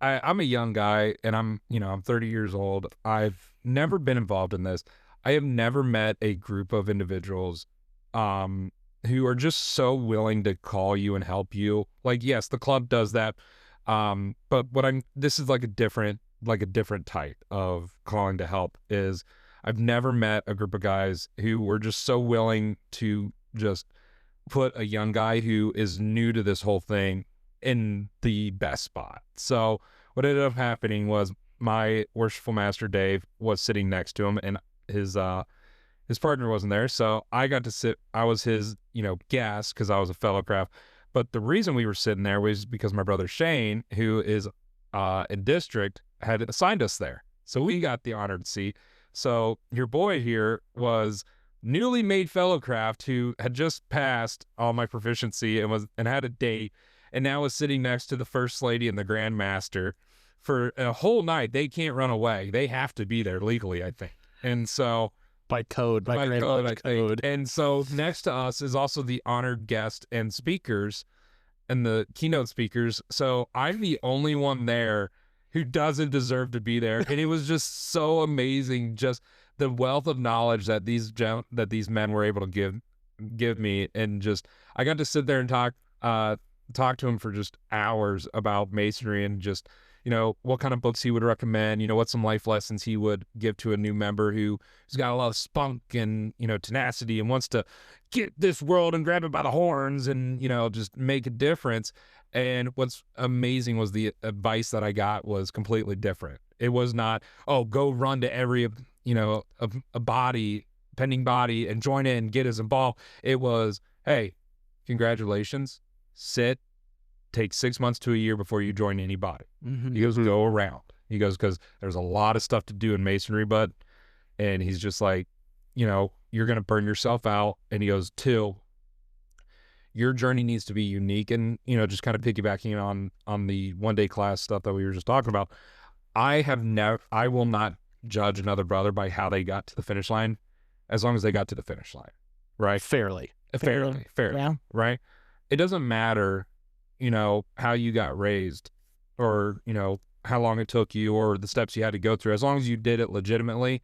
I'm a young guy, and I'm 30 years old. I've never been involved in this. I have never met a group of individuals who are just so willing to call you and help you. Like, yes, the club does that. But this is like a different type of calling to help. Is I've never met a group of guys who were just so willing to just put a young guy who is new to this whole thing in the best spot. So what ended up happening was my worshipful master Dave was sitting next to him, and his partner wasn't there, so I got to sit. I was his, guest because I was a fellow craft. But the reason we were sitting there was because my brother Shane, who is in district, had assigned us there, so we got the honored seat. So your boy here was newly made fellow craft who had just passed all my proficiency and had a date, and now was sitting next to the first lady and the Grand Master for a whole night. They can't run away. They have to be there legally, I think. And so by code, by code, I think. And so next to us is also the honored guest and speakers and the keynote speakers. So I'm the only one there who doesn't deserve to be there. And it was just so amazing, just the wealth of knowledge that these men were able to give me. And just, I got to sit there and talk to him for just hours about masonry, and just, what kind of books he would recommend, what some life lessons he would give to a new member who's got a lot of spunk and, tenacity and wants to get this world and grab it by the horns and, just make a difference. And what's amazing was the advice that I got was completely different. It was not, oh, go run to every, a body, pending body, and join in and get us involved. It was, hey, congratulations, sit, take 6 months to a year before you join anybody. Mm-hmm. He goes, go around. He goes, because there's a lot of stuff to do in masonry, bud. And he's just like, you're going to burn yourself out. And he goes, till your journey needs to be unique. And, just kind of piggybacking on the one-day class stuff that we were just talking about, I will not judge another brother by how they got to the finish line, as long as they got to the finish line, right? Fairly. Yeah. Right? It doesn't matter, how you got raised, or, how long it took you, or the steps you had to go through, as long as you did it legitimately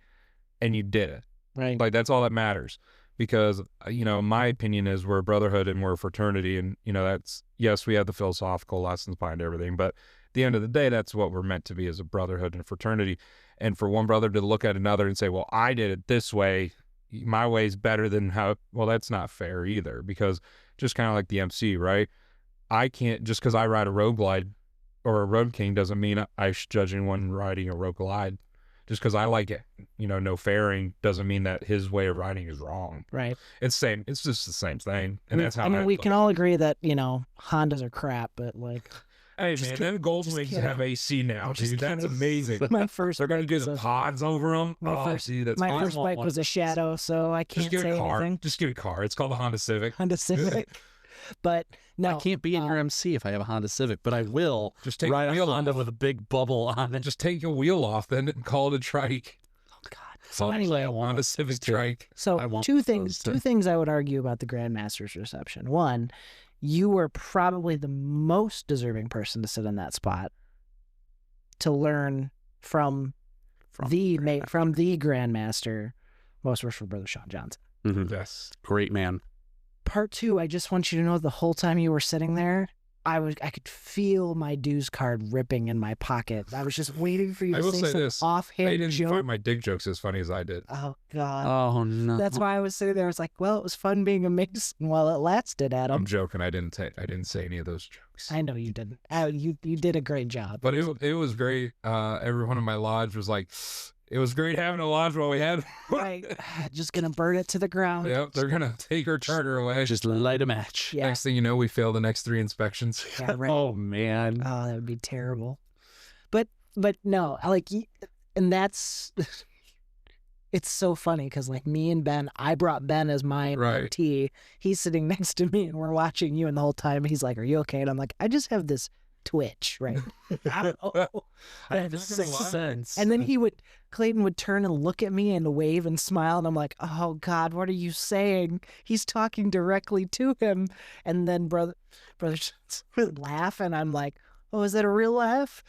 and you did it. Right. Like, that's all that matters. Because, my opinion is we're a brotherhood and we're a fraternity. And, that's, yes, we have the philosophical lessons behind everything, but at the end of the day, that's what we're meant to be, as a brotherhood and a fraternity. And for one brother to look at another and say, well, I did it this way, my way's better than how, well, that's not fair either. Because just kind of like the MC, right? I can't, just because I ride a Road Glide or a Road King doesn't mean I should judge anyone riding a Road Glide. Just because I like it, no fairing, doesn't mean that his way of riding is wrong. Right. It's just the same thing. And that's how we can all agree that, Hondas are crap, but like, hey man, them Goldwings have AC now, dude. That's amazing. My first, they're gonna do the pods over them. My first bike was a Shadow, so I can't say anything. Just get a car. It's called a Honda Civic. Honda Civic. But no, I can't be in your MC if I have a Honda Civic, but I will just take ride a a wheel Honda off. with a big bubble on it. Just take a wheel off, then and call it a trike. Oh God. So anyway, I want a Civic trike. So two things I would argue about the Grandmaster's reception. One, you were probably the most deserving person to sit in that spot to learn from the Grandmaster, most worshipful Brother Sean Johnson. Mm-hmm. Yes, great man. Part two, I just want you to know the whole time you were sitting there, I could feel my dues card ripping in my pocket. I was just waiting for you to say some offhand didn't joke. find my dig jokes as funny as I did. Oh God. Oh no. That's why I was sitting there. I was like, well, it was fun being a Mason while it lasted, Adam. I'm joking. I didn't say any of those jokes. I know you didn't. You did a great job. But it was great. Everyone in my lodge was like, it was great having a lodge while we had. Right. Just gonna burn it to the ground. Yep, they're gonna take our charter away. Just light a match. Yeah. Next thing you know, we fail the next 3 inspections. Yeah, right. Oh man. Oh, that would be terrible. But no, and that's it's so funny because like me and Ben, I brought Ben as my MT. He's sitting next to me and we're watching you, and the whole time he's like, "Are you okay?" And I'm like, "I just have this twitch, right?" I don't know. I have a sixth sense. And then Clayton would turn and look at me and wave and smile, and I'm like, "Oh God, what are you saying?" He's talking directly to him, and then brother would laugh, and I'm like, "Oh, is that a real laugh?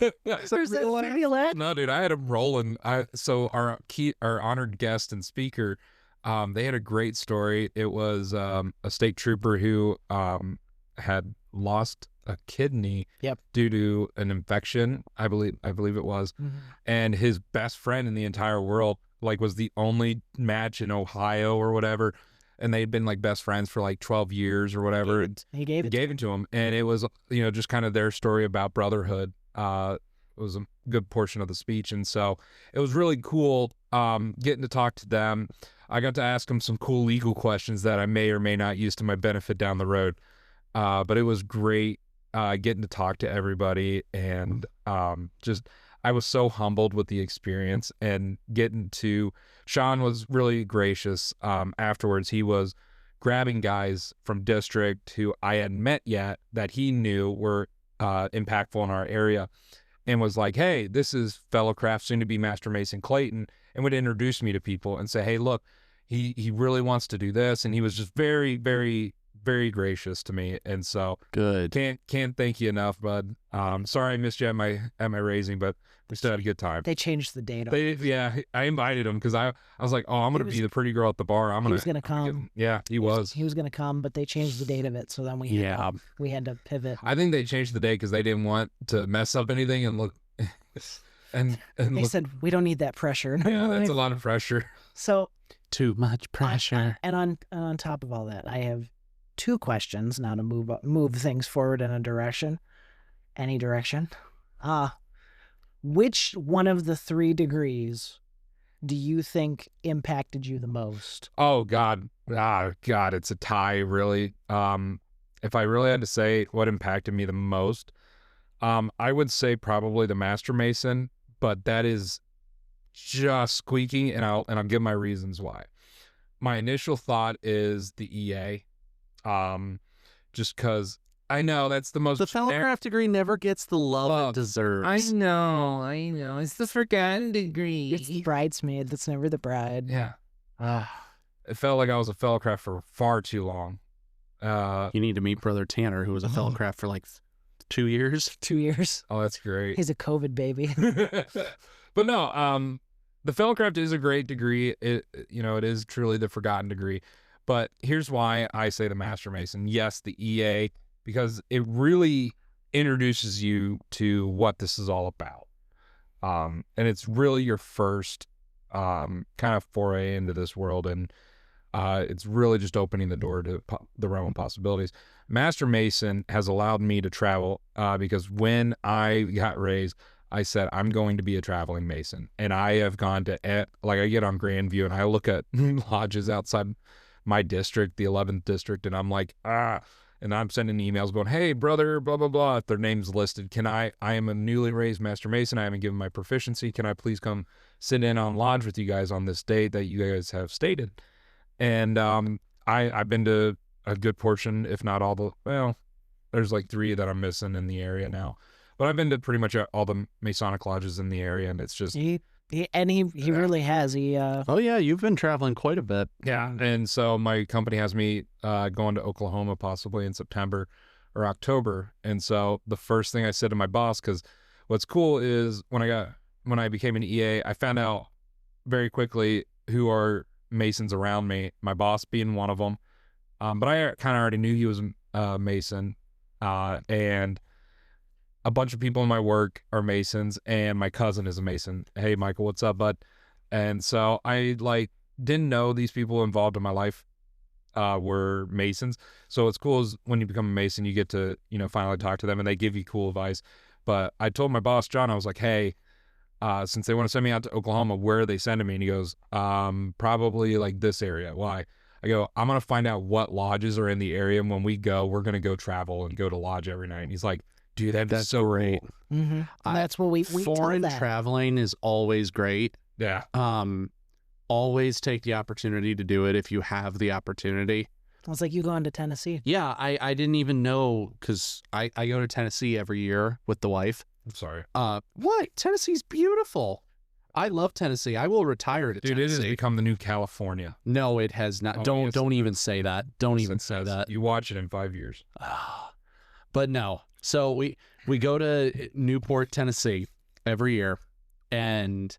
Is that a real laugh?" No, dude, I had him rolling. So our honored guest and speaker, they had a great story. It was a state trooper who had lost a kidney due to an infection, I believe it was. Mm-hmm. And his best friend in the entire world was the only match in Ohio or whatever, and they'd been best friends for 12 years or whatever. He gave it to him, and it was just kind of their story about brotherhood. was a good portion of the speech. And so it was really cool getting to talk to them. I got to ask them some cool legal questions that I may or may not use to my benefit down the road. But it was great getting to talk to everybody, and I was so humbled with the experience, and Sean was really gracious. Afterwards, he was grabbing guys from district who I hadn't met yet that he knew were impactful in our area, and was like, hey, this is fellow craft, soon to be Master Mason Clayton, and would introduce me to people and say, hey, look, he really wants to do this. And he was just very, very, very gracious to me. And so Good. can't thank you enough, bud. Sorry I missed you at my raising, but we still had a good time. They changed the date. I invited him because I was like, oh, I'm going to be the pretty girl at the bar. He was going to come. Yeah, he was. He was going to come, but they changed the date of it. So then we had to pivot. I think they changed the date because they didn't want to mess up anything and look. and they said, we don't need that pressure. Yeah, that's a lot of pressure. So too much pressure. And on top of all that, I have 2 questions now to move things forward in a direction. Any direction. Which one of the 3 degrees do you think impacted you the most? Oh, God. God, it's a tie, really. If I really had to say what impacted me the most, I would say probably the Master Mason, but that is just squeaky, and I'll give my reasons why. My initial thought is the EA, just because I know that's the most. The fellowcraft degree never gets the love it deserves. I know. It's the forgotten degree. It's the bridesmaid that's never the bride. Yeah. It felt like I was a fellowcraft for far too long. You need to meet Brother Tanner, who was a fellowcraft for like 2 years. 2 years. Oh, that's great. He's a COVID baby. But no, the fellowcraft is a great degree. It is truly the forgotten degree. But here's why I say the Master Mason. Yes, the EA, because it really introduces you to what this is all about. And it's really your first kind of foray into this world, and it's really just opening the door to the realm of possibilities. Master Mason has allowed me to travel because when I got raised, I said, I'm going to be a traveling Mason. And I have gone to, I get on Grandview and I look at lodges outside my district, the 11th district, and I'm like, and I'm sending emails going, hey, brother, blah, blah, blah. If their name's listed, I am a newly raised Master Mason. I haven't given my proficiency. Can I please come sit in on lodge with you guys on this date that you guys have stated? And I've been to a good portion, if not all there's like 3 that I'm missing in the area now. But I've been to pretty much all the Masonic lodges in the area, and it's just... He really has. Oh, yeah, you've been traveling quite a bit. Yeah, and so my company has me going to Oklahoma possibly in September or October. And so the first thing I said to my boss, because what's cool is when I became an EA, I found out very quickly who are Masons around me, my boss being one of them. But I kind of already knew he was a Mason, and a bunch of people in my work are Masons, and my cousin is a Mason. Hey, Michael, what's up, bud? And so I didn't know these people involved in my life were Masons. So what's cool is when you become a Mason, you get to, finally talk to them, and they give you cool advice. But I told my boss, John, I was like, hey, since they want to send me out to Oklahoma, where are they sending me? And he goes, probably like this area. Why? I go, I'm going to find out what lodges are in the area. And when we go, we're going to go travel and go to lodge every night. And he's like, dude, that's so great. Cool. Mm-hmm. That's what we foreign traveling is always great. Yeah. Always take the opportunity to do it if you have the opportunity. It's like you going to Tennessee. Yeah, I didn't even know, because I go to Tennessee every year with the wife. I'm sorry. What? Tennessee's beautiful. I love Tennessee. I will retire to Tennessee. Dude, it has become the new California. No, it has not. Don't even say that. Don't even say that. You watch it in 5 years. But no. So we go to Newport, Tennessee every year, and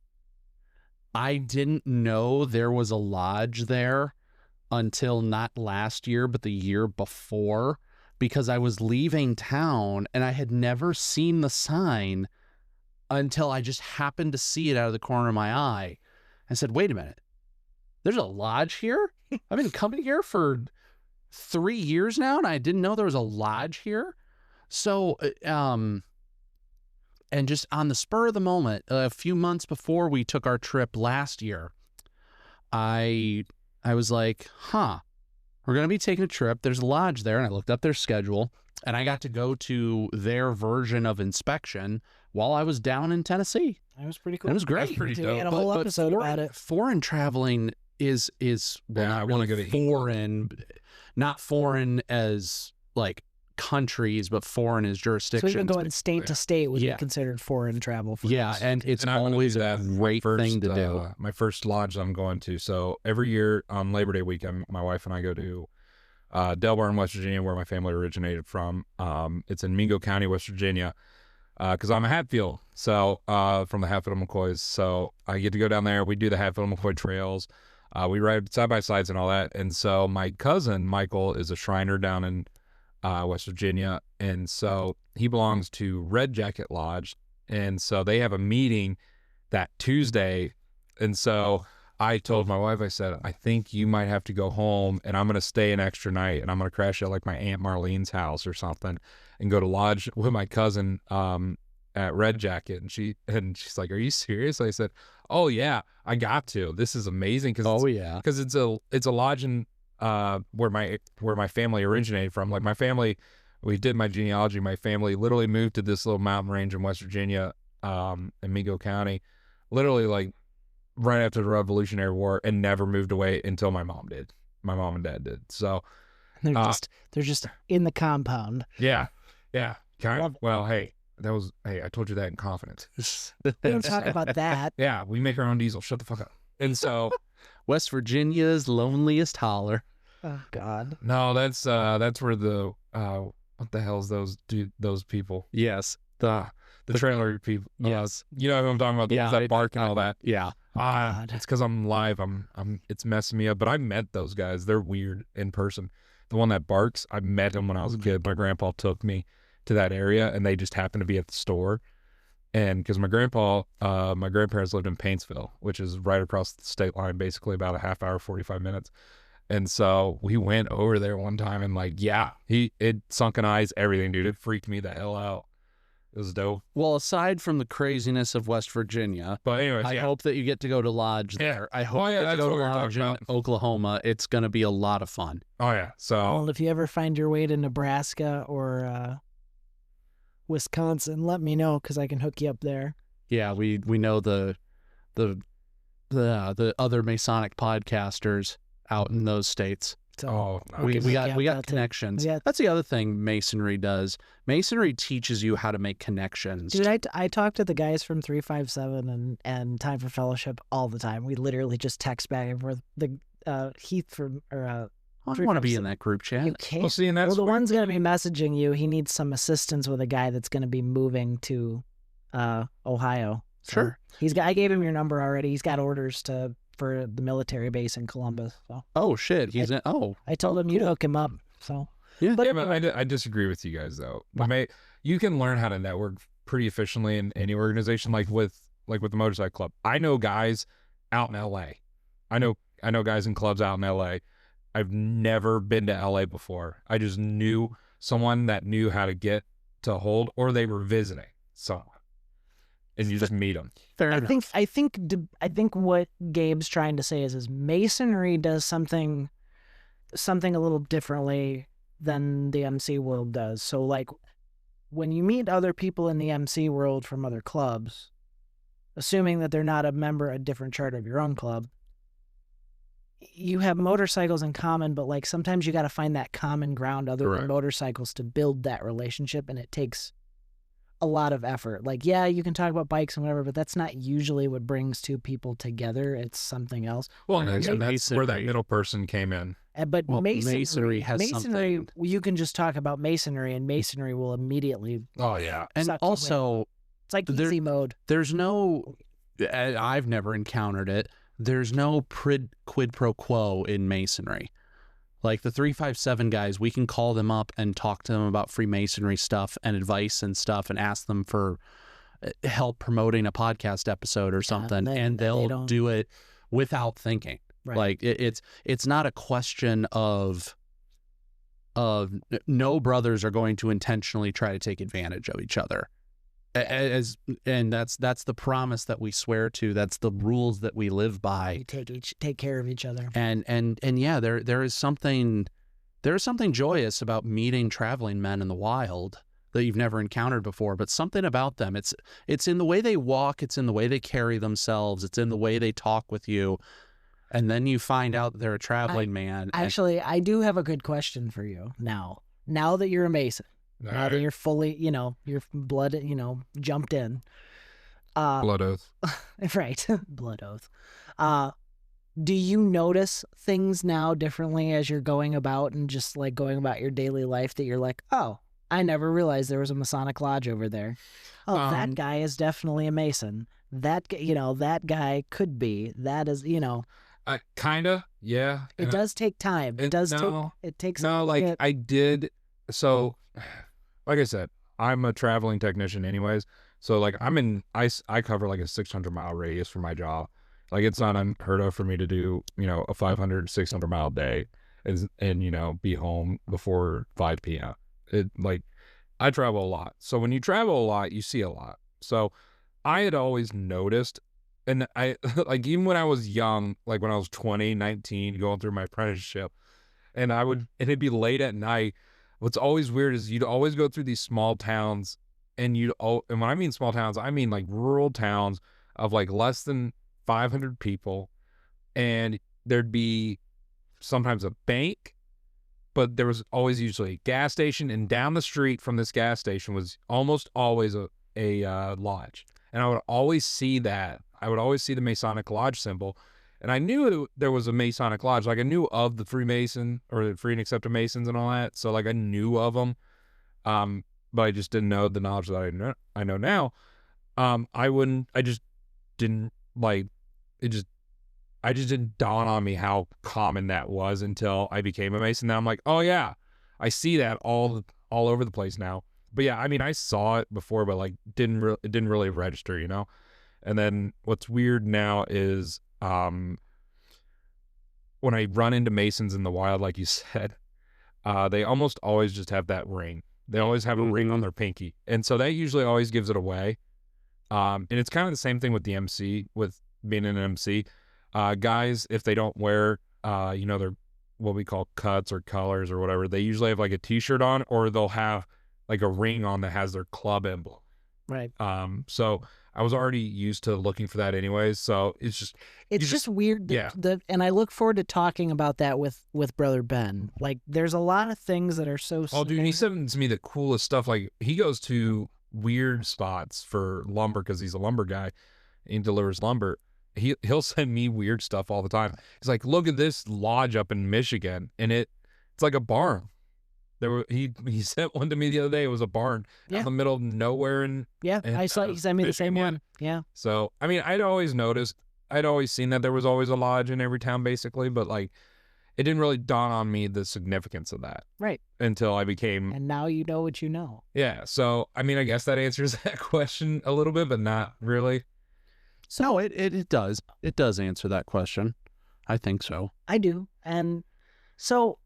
I didn't know there was a lodge there until not last year, but the year before, because I was leaving town and I had never seen the sign until I just happened to see it out of the corner of my eye. I said, wait a minute, there's a lodge here? I've been coming here for 3 years now, and I didn't know there was a lodge here. So And just on the spur of the moment, a few months before we took our trip last year, I was like, we're going to be taking a trip. There's a lodge there. And I looked up their schedule, and I got to go to their version of inspection while I was down in Tennessee. That was pretty cool. It was great. That's pretty We dope. had a whole episode about it. Foreign traveling is I want to go to foreign, not foreign as like countries, but foreign as So jurisdictions. even going state to state would Yeah. be considered foreign travel. For Yeah, us. and it's And I'm gonna always do a that great thing to do. My first lodge I'm going to. So every year on Labor Day weekend, my wife and I go to Delbar in West Virginia, where my family originated from. It's in Mingo County, West Virginia, because I'm a Hatfield, so from the Hatfield McCoys. So I get to go down there. We do the Hatfield McCoy trails. We ride side by sides and all that. And so my cousin Michael is a Shriner down in West Virginia, and so he belongs to Red Jacket Lodge, and so they have a meeting that Tuesday. And so I told my wife, I said, I think you might have to go home, and I'm going to stay an extra night, and I'm going to crash at like my Aunt Marlene's house or something and go to lodge with my cousin at Red Jacket. And she's like, are you serious? I said, oh yeah, I got to. This is amazing because it's a lodge in where my family originated from. Like my family, we did my genealogy. My family literally moved to this little mountain range in West Virginia, in Mingo County, literally like right after the Revolutionary War, and never moved away until my mom did. My mom and dad did. So they're just in the compound. yeah. Love it. Well, hey, I told you that in confidence. We don't talk about that. Yeah, we make our own diesel. Shut the fuck up. And so West Virginia's loneliest holler. Oh God. no, that's where the what the hell's those people? Yes. The trailer people. Yes. You know who I'm talking about? Yeah. That bark and all that. Yeah. God. It's because I'm live. It's messing me up. But I met those guys. They're weird in person. The one that barks, I met him when I was a kid. My grandpa took me to that area, and they just happened to be at the store. And because my grandparents lived in Paintsville, which is right across the state line, basically about a half hour, 45 minutes. And so we went over there one time, and like, yeah, it sunken eyes, everything, dude. It freaked me the hell out. It was dope. Well, aside from the craziness of West Virginia, But anyways, I hope that you get to go to lodge there. I hope Oh, yeah, you get to that's go what to we were lodge talking in about. Oklahoma. It's going to be a lot of fun. Oh yeah. So Well, if you ever find your way to Nebraska or Wisconsin, let me know because I can hook you up there. Yeah, we know the other Masonic podcasters out in those states. So no. We Okay, got yeah, connections. yeah. That's the other thing Masonry does. Masonry teaches you how to make connections. dude, I talk to the guys from 357 and Time for Fellowship all the time. We literally just text back and forth. The Heath from I want to be in that group chat. you can't. Well, see, and that's Well, the where- one's gonna be messaging you. He needs some assistance with a guy that's gonna be moving to Ohio. So Sure. I gave him your number already. He's got orders for the military base in Columbus. So Oh shit, he's in. Oh I told him you'd hook him up. So yeah. But- Yeah, but I disagree with you guys though. You can learn how to network pretty efficiently in any organization, like with the motorcycle club. I know guys out in LA. I know guys in clubs out in LA. I've never been to LA before. I just knew someone that knew how to get to hold, or they were visiting someone, and you just meet them. Fair I enough. think what Gabe's trying to say is Masonry does something a little differently than the MC world does. So like when you meet other people in the MC world from other clubs, assuming that they're not a member, a different charter of your own club, you have motorcycles in common, but like sometimes you got to find that common ground other Correct. than motorcycles to build that relationship, and it takes a lot of effort. Like, yeah, you can talk about bikes and whatever, but that's not usually what brings two people together. It's something else. Well, And and that's where that masonry. middle person came in. But Well, masonry has something. you can just talk about masonry, and masonry will immediately. Oh yeah. And suck you in. also, It's like There- easy mode. there's no. I've never encountered it. There's no quid pro quo in Masonry. Like the 357 guys, we can call them up and talk to them about Freemasonry stuff and advice and stuff, and ask them for help promoting a podcast episode or something, and they they'll don't. do it without thinking. Right. Like it's not a question of no brothers are going to intentionally try to take advantage of each other. And that's the promise that we swear to. That's the rules that we live by. We take care of each other. And yeah, there is something joyous about meeting traveling men in the wild that you've never encountered before, but something about them. It's in the way they walk, it's in the way they carry themselves, it's in the way they talk with you. And then you find out they're a traveling man. Actually, I do have a good question for you now. Now that you're a Mason, now that you're fully, your blood, jumped in. Blood oath. Right. Blood oath. Do you notice things now differently as you're going about and just like going about your daily life that you're like, oh, I never realized there was a Masonic lodge over there. Oh, that guy is definitely a Mason. That guy could be. That is, Kinda, yeah. It does take time. It takes. No, like I did. So, like I said, I'm a traveling technician, anyways. So, like, I cover like a 600-mile radius for my job. Like, it's not unheard of for me to do, a 500, 600-mile day, and be home before 5 p.m. I travel a lot. So when you travel a lot, you see a lot. So I had always noticed. And I, like, even when I was young, like when I was 20, 19, going through my apprenticeship, and it'd be late at night. What's always weird is you'd always go through these small towns, and when I mean small towns, I mean like rural towns of like less than 500 people. And there'd be sometimes a bank, but there was always usually a gas station. And down the street from this gas station was almost always a lodge. And I would always see that. I would always see the Masonic Lodge symbol. And I knew there was a Masonic Lodge. Like, I knew of the Freemason or the Free and Accepted Masons and all that. So, like, I knew of them. But I just didn't know the knowledge that I know now. I just didn't dawn on me how common that was until I became a Mason. Now I'm like, oh yeah, I see that all over the place now. But yeah, I mean, I saw it before, but like it didn't really register, And then what's weird now is when I run into Masons in the wild, like you said, they almost always just have that ring. They always have a ring on their pinky, and so that usually always gives it away. And it's kind of the same thing with the MC, with being an MC. Guys, if they don't wear, their what we call cuts or colors or whatever, they usually have like a T-shirt on, or they'll have like a ring on that has their club emblem. Right. So I was already used to looking for that anyways. So it's just weird. And I look forward to talking about that with Brother Ben. Like, there's a lot of things that are so. Oh, dude, he sends me the coolest stuff. Like, he goes to weird spots for lumber because he's a lumber guy. He delivers lumber. He'll send me weird stuff all the time. He's like, look at this lodge up in Michigan, and it's like a barn. He sent one to me the other day. It was a barn in the middle of nowhere, I saw he sent me the same one. Yeah. So I mean, I'd always seen that there was always a lodge in every town, basically, but like, it didn't really dawn on me the significance of that, right? Until I became. And now you know what you know. Yeah. So I mean, I guess that answers that question a little bit, but not really. So, no, it does. It does answer that question. I think so. I do. And so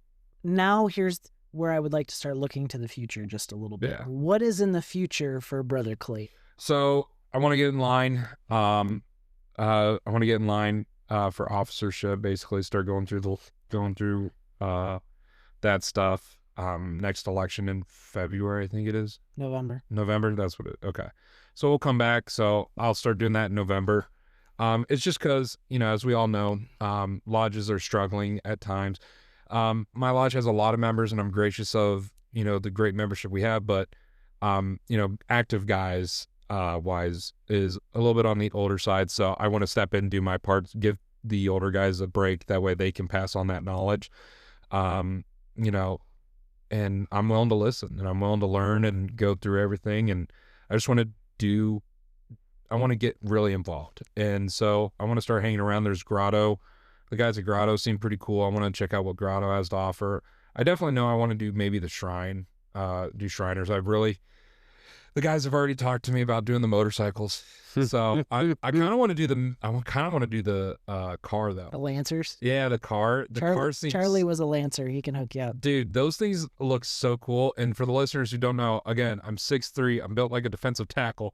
now here's where I would like to start looking to the future just a little bit. Yeah. What is in the future for Brother Clay? So I want to get in line. I want to get in line for officership. Basically, start going through that stuff. Next election in February, I think it is. November. That's what it. Okay. So we'll come back. So I'll start doing that in November. It's just because, as we all know, lodges are struggling at times. My lodge has a lot of members, and I'm gracious of, the great membership we have, but, active guys, wise is a little bit on the older side. So I want to step in, do my part, give the older guys a break. That way they can pass on that knowledge. And I'm willing to listen, and I'm willing to learn and go through everything. And I just want to get really involved. And so I want to start hanging around. There's Grotto. The guys at Grotto seem pretty cool. I want to check out what Grotto has to offer. I definitely know I want to do maybe the shrine, do Shriners. the guys have already talked to me about doing the motorcycles. So I kind of want to do the car though. The Lancers. Yeah, the car. The car seems... Charlie was a Lancer. He can hook you up. Dude, those things look so cool. And for the listeners who don't know, again, I'm 6'3". I'm built like a defensive tackle.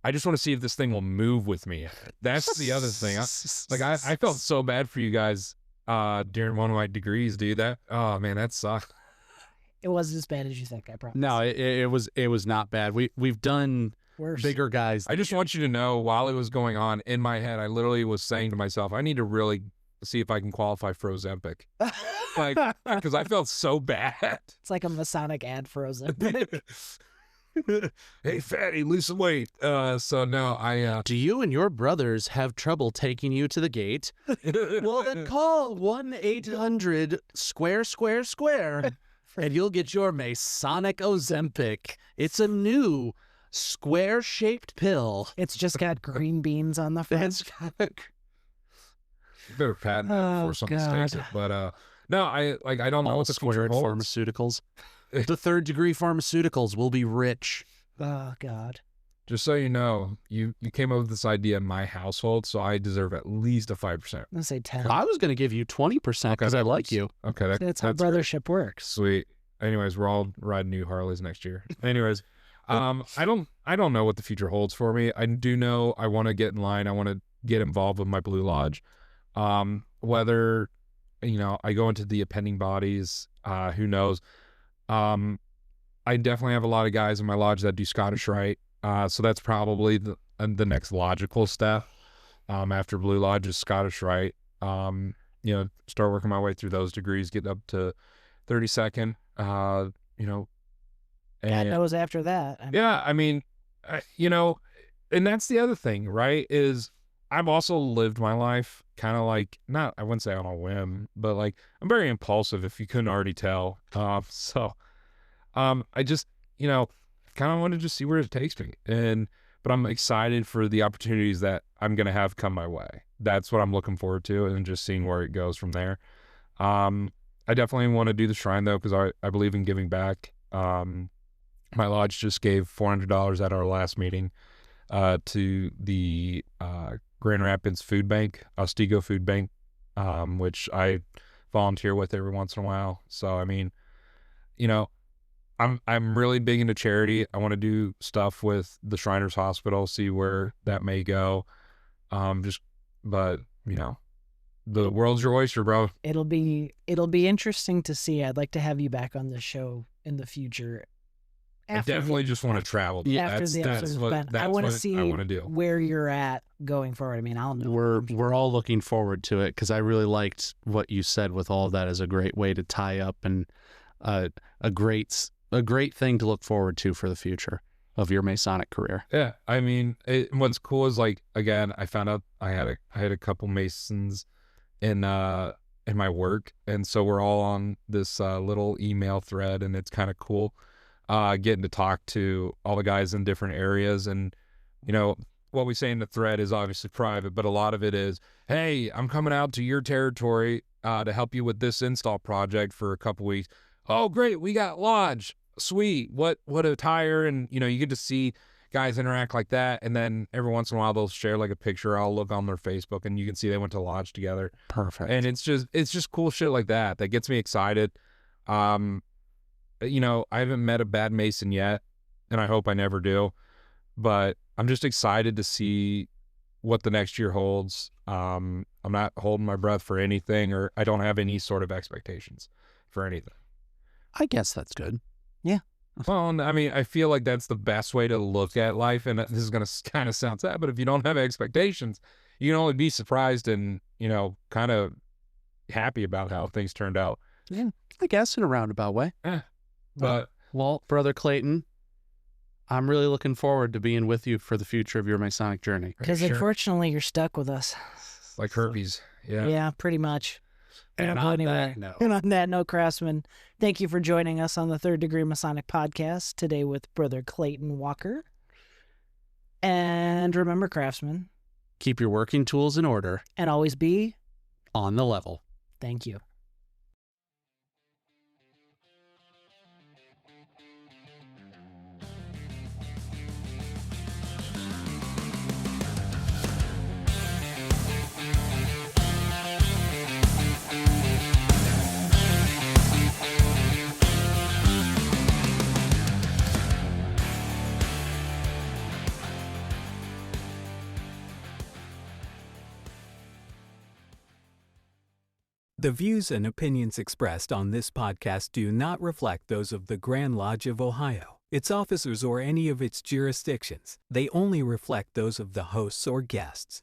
I just want to see if this thing will move with me. That's the other thing. I felt so bad for you guys during one of my degrees, dude. Oh man, that sucked. It wasn't as bad as you think, I promise. No, it was not bad. We've done worse. Bigger guys. I just want you to know, while it was going on in my head, I literally was saying to myself, I need to really see if I can qualify for Ozempic. Like, because I felt so bad. It's like a Masonic ad for Ozempic. Hey, fatty, lose some weight. So no, Do you and your brothers have trouble taking you to the gate? Well, then call 1-800-SQUARE, and you'll get your Masonic Ozempic. It's a new square-shaped pill. It's just got green beans on the front. Better patent it before someone takes it. But no, I don't know what the future holds. Pharmaceuticals. The third-degree pharmaceuticals will be rich. Oh, God. Just so you know, you came up with this idea in my household, so I deserve at least a 5%. I'm going to say 10. I was going to give you 20% because I like you. Okay. That's how brothership works. Sweet. Anyways, we're all riding new Harleys next year. Anyways, I don't know what the future holds for me. I do know I want to get in line. I want to get involved with my Blue Lodge. Whether, I go into the appending bodies, who knows? I definitely have a lot of guys in my lodge that do Scottish Rite. So that's probably the next logical step. After Blue Lodge is Scottish Rite. Start working my way through those degrees, get up to 32nd. God knows after that. And that's the other thing, right? Is I've also lived my life kind of like, I wouldn't say on a whim, but like I'm very impulsive, if you couldn't already tell. I just, kind of want to just see where it takes me. But I'm excited for the opportunities that I'm going to have come my way. That's what I'm looking forward to, and just seeing where it goes from there. I definitely want to do the shrine though, because I believe in giving back. My lodge just gave $400 at our last meeting to the Grand Rapids Food Bank, Otsego Food Bank, which I volunteer with every once in a while. So I'm really big into charity. I want to do stuff with the Shriners Hospital, see where that may go. But the world's your oyster, bro. It'll be interesting to see. I'd like to have you back on the show in the future. I definitely just want to travel. Yeah, that's what I want to see where you're at going forward. I mean, I'll know. We're all looking forward to it, because I really liked what you said with all of that as a great way to tie up, and a great thing to look forward to for the future of your Masonic career. Yeah, I mean, what's cool is, like, again, I found out I had a couple Masons in my work, and so we're all on this little email thread, and it's kind of cool getting to talk to all the guys in different areas. And what we say in the thread is obviously private, but a lot of it is, hey, I'm coming out to your territory to help you with this install project for a couple weeks. Oh, great, we got lodge. Sweet. What attire? And you get to see guys interact like that, and then every once in a while they'll share like a picture. I'll look on their Facebook, and you can see they went to lodge together. Perfect. And it's just cool shit like that gets me excited. I haven't met a bad Mason yet, and I hope I never do, but I'm just excited to see what the next year holds. I'm not holding my breath for anything, or I don't have any sort of expectations for anything. I guess that's good. Yeah. Well, I mean, I feel like that's the best way to look at life, and this is going to kind of sound sad, but if you don't have expectations, you can only be surprised and, kind of happy about how things turned out. Yeah, I guess in a roundabout way. Yeah. But well, Brother Clayton, I'm really looking forward to being with you for the future of your Masonic journey. Because unfortunately, you're stuck with us. Like herpes. Yeah. Yeah, pretty much. And on that note. And on that note, craftsmen, thank you for joining us on the Third Degree Masonic Podcast today with Brother Clayton Walker. And remember, craftsmen, keep your working tools in order. And always be on the level. Thank you. The views and opinions expressed on this podcast do not reflect those of the Grand Lodge of Ohio, its officers, or any of its jurisdictions. They only reflect those of the hosts or guests.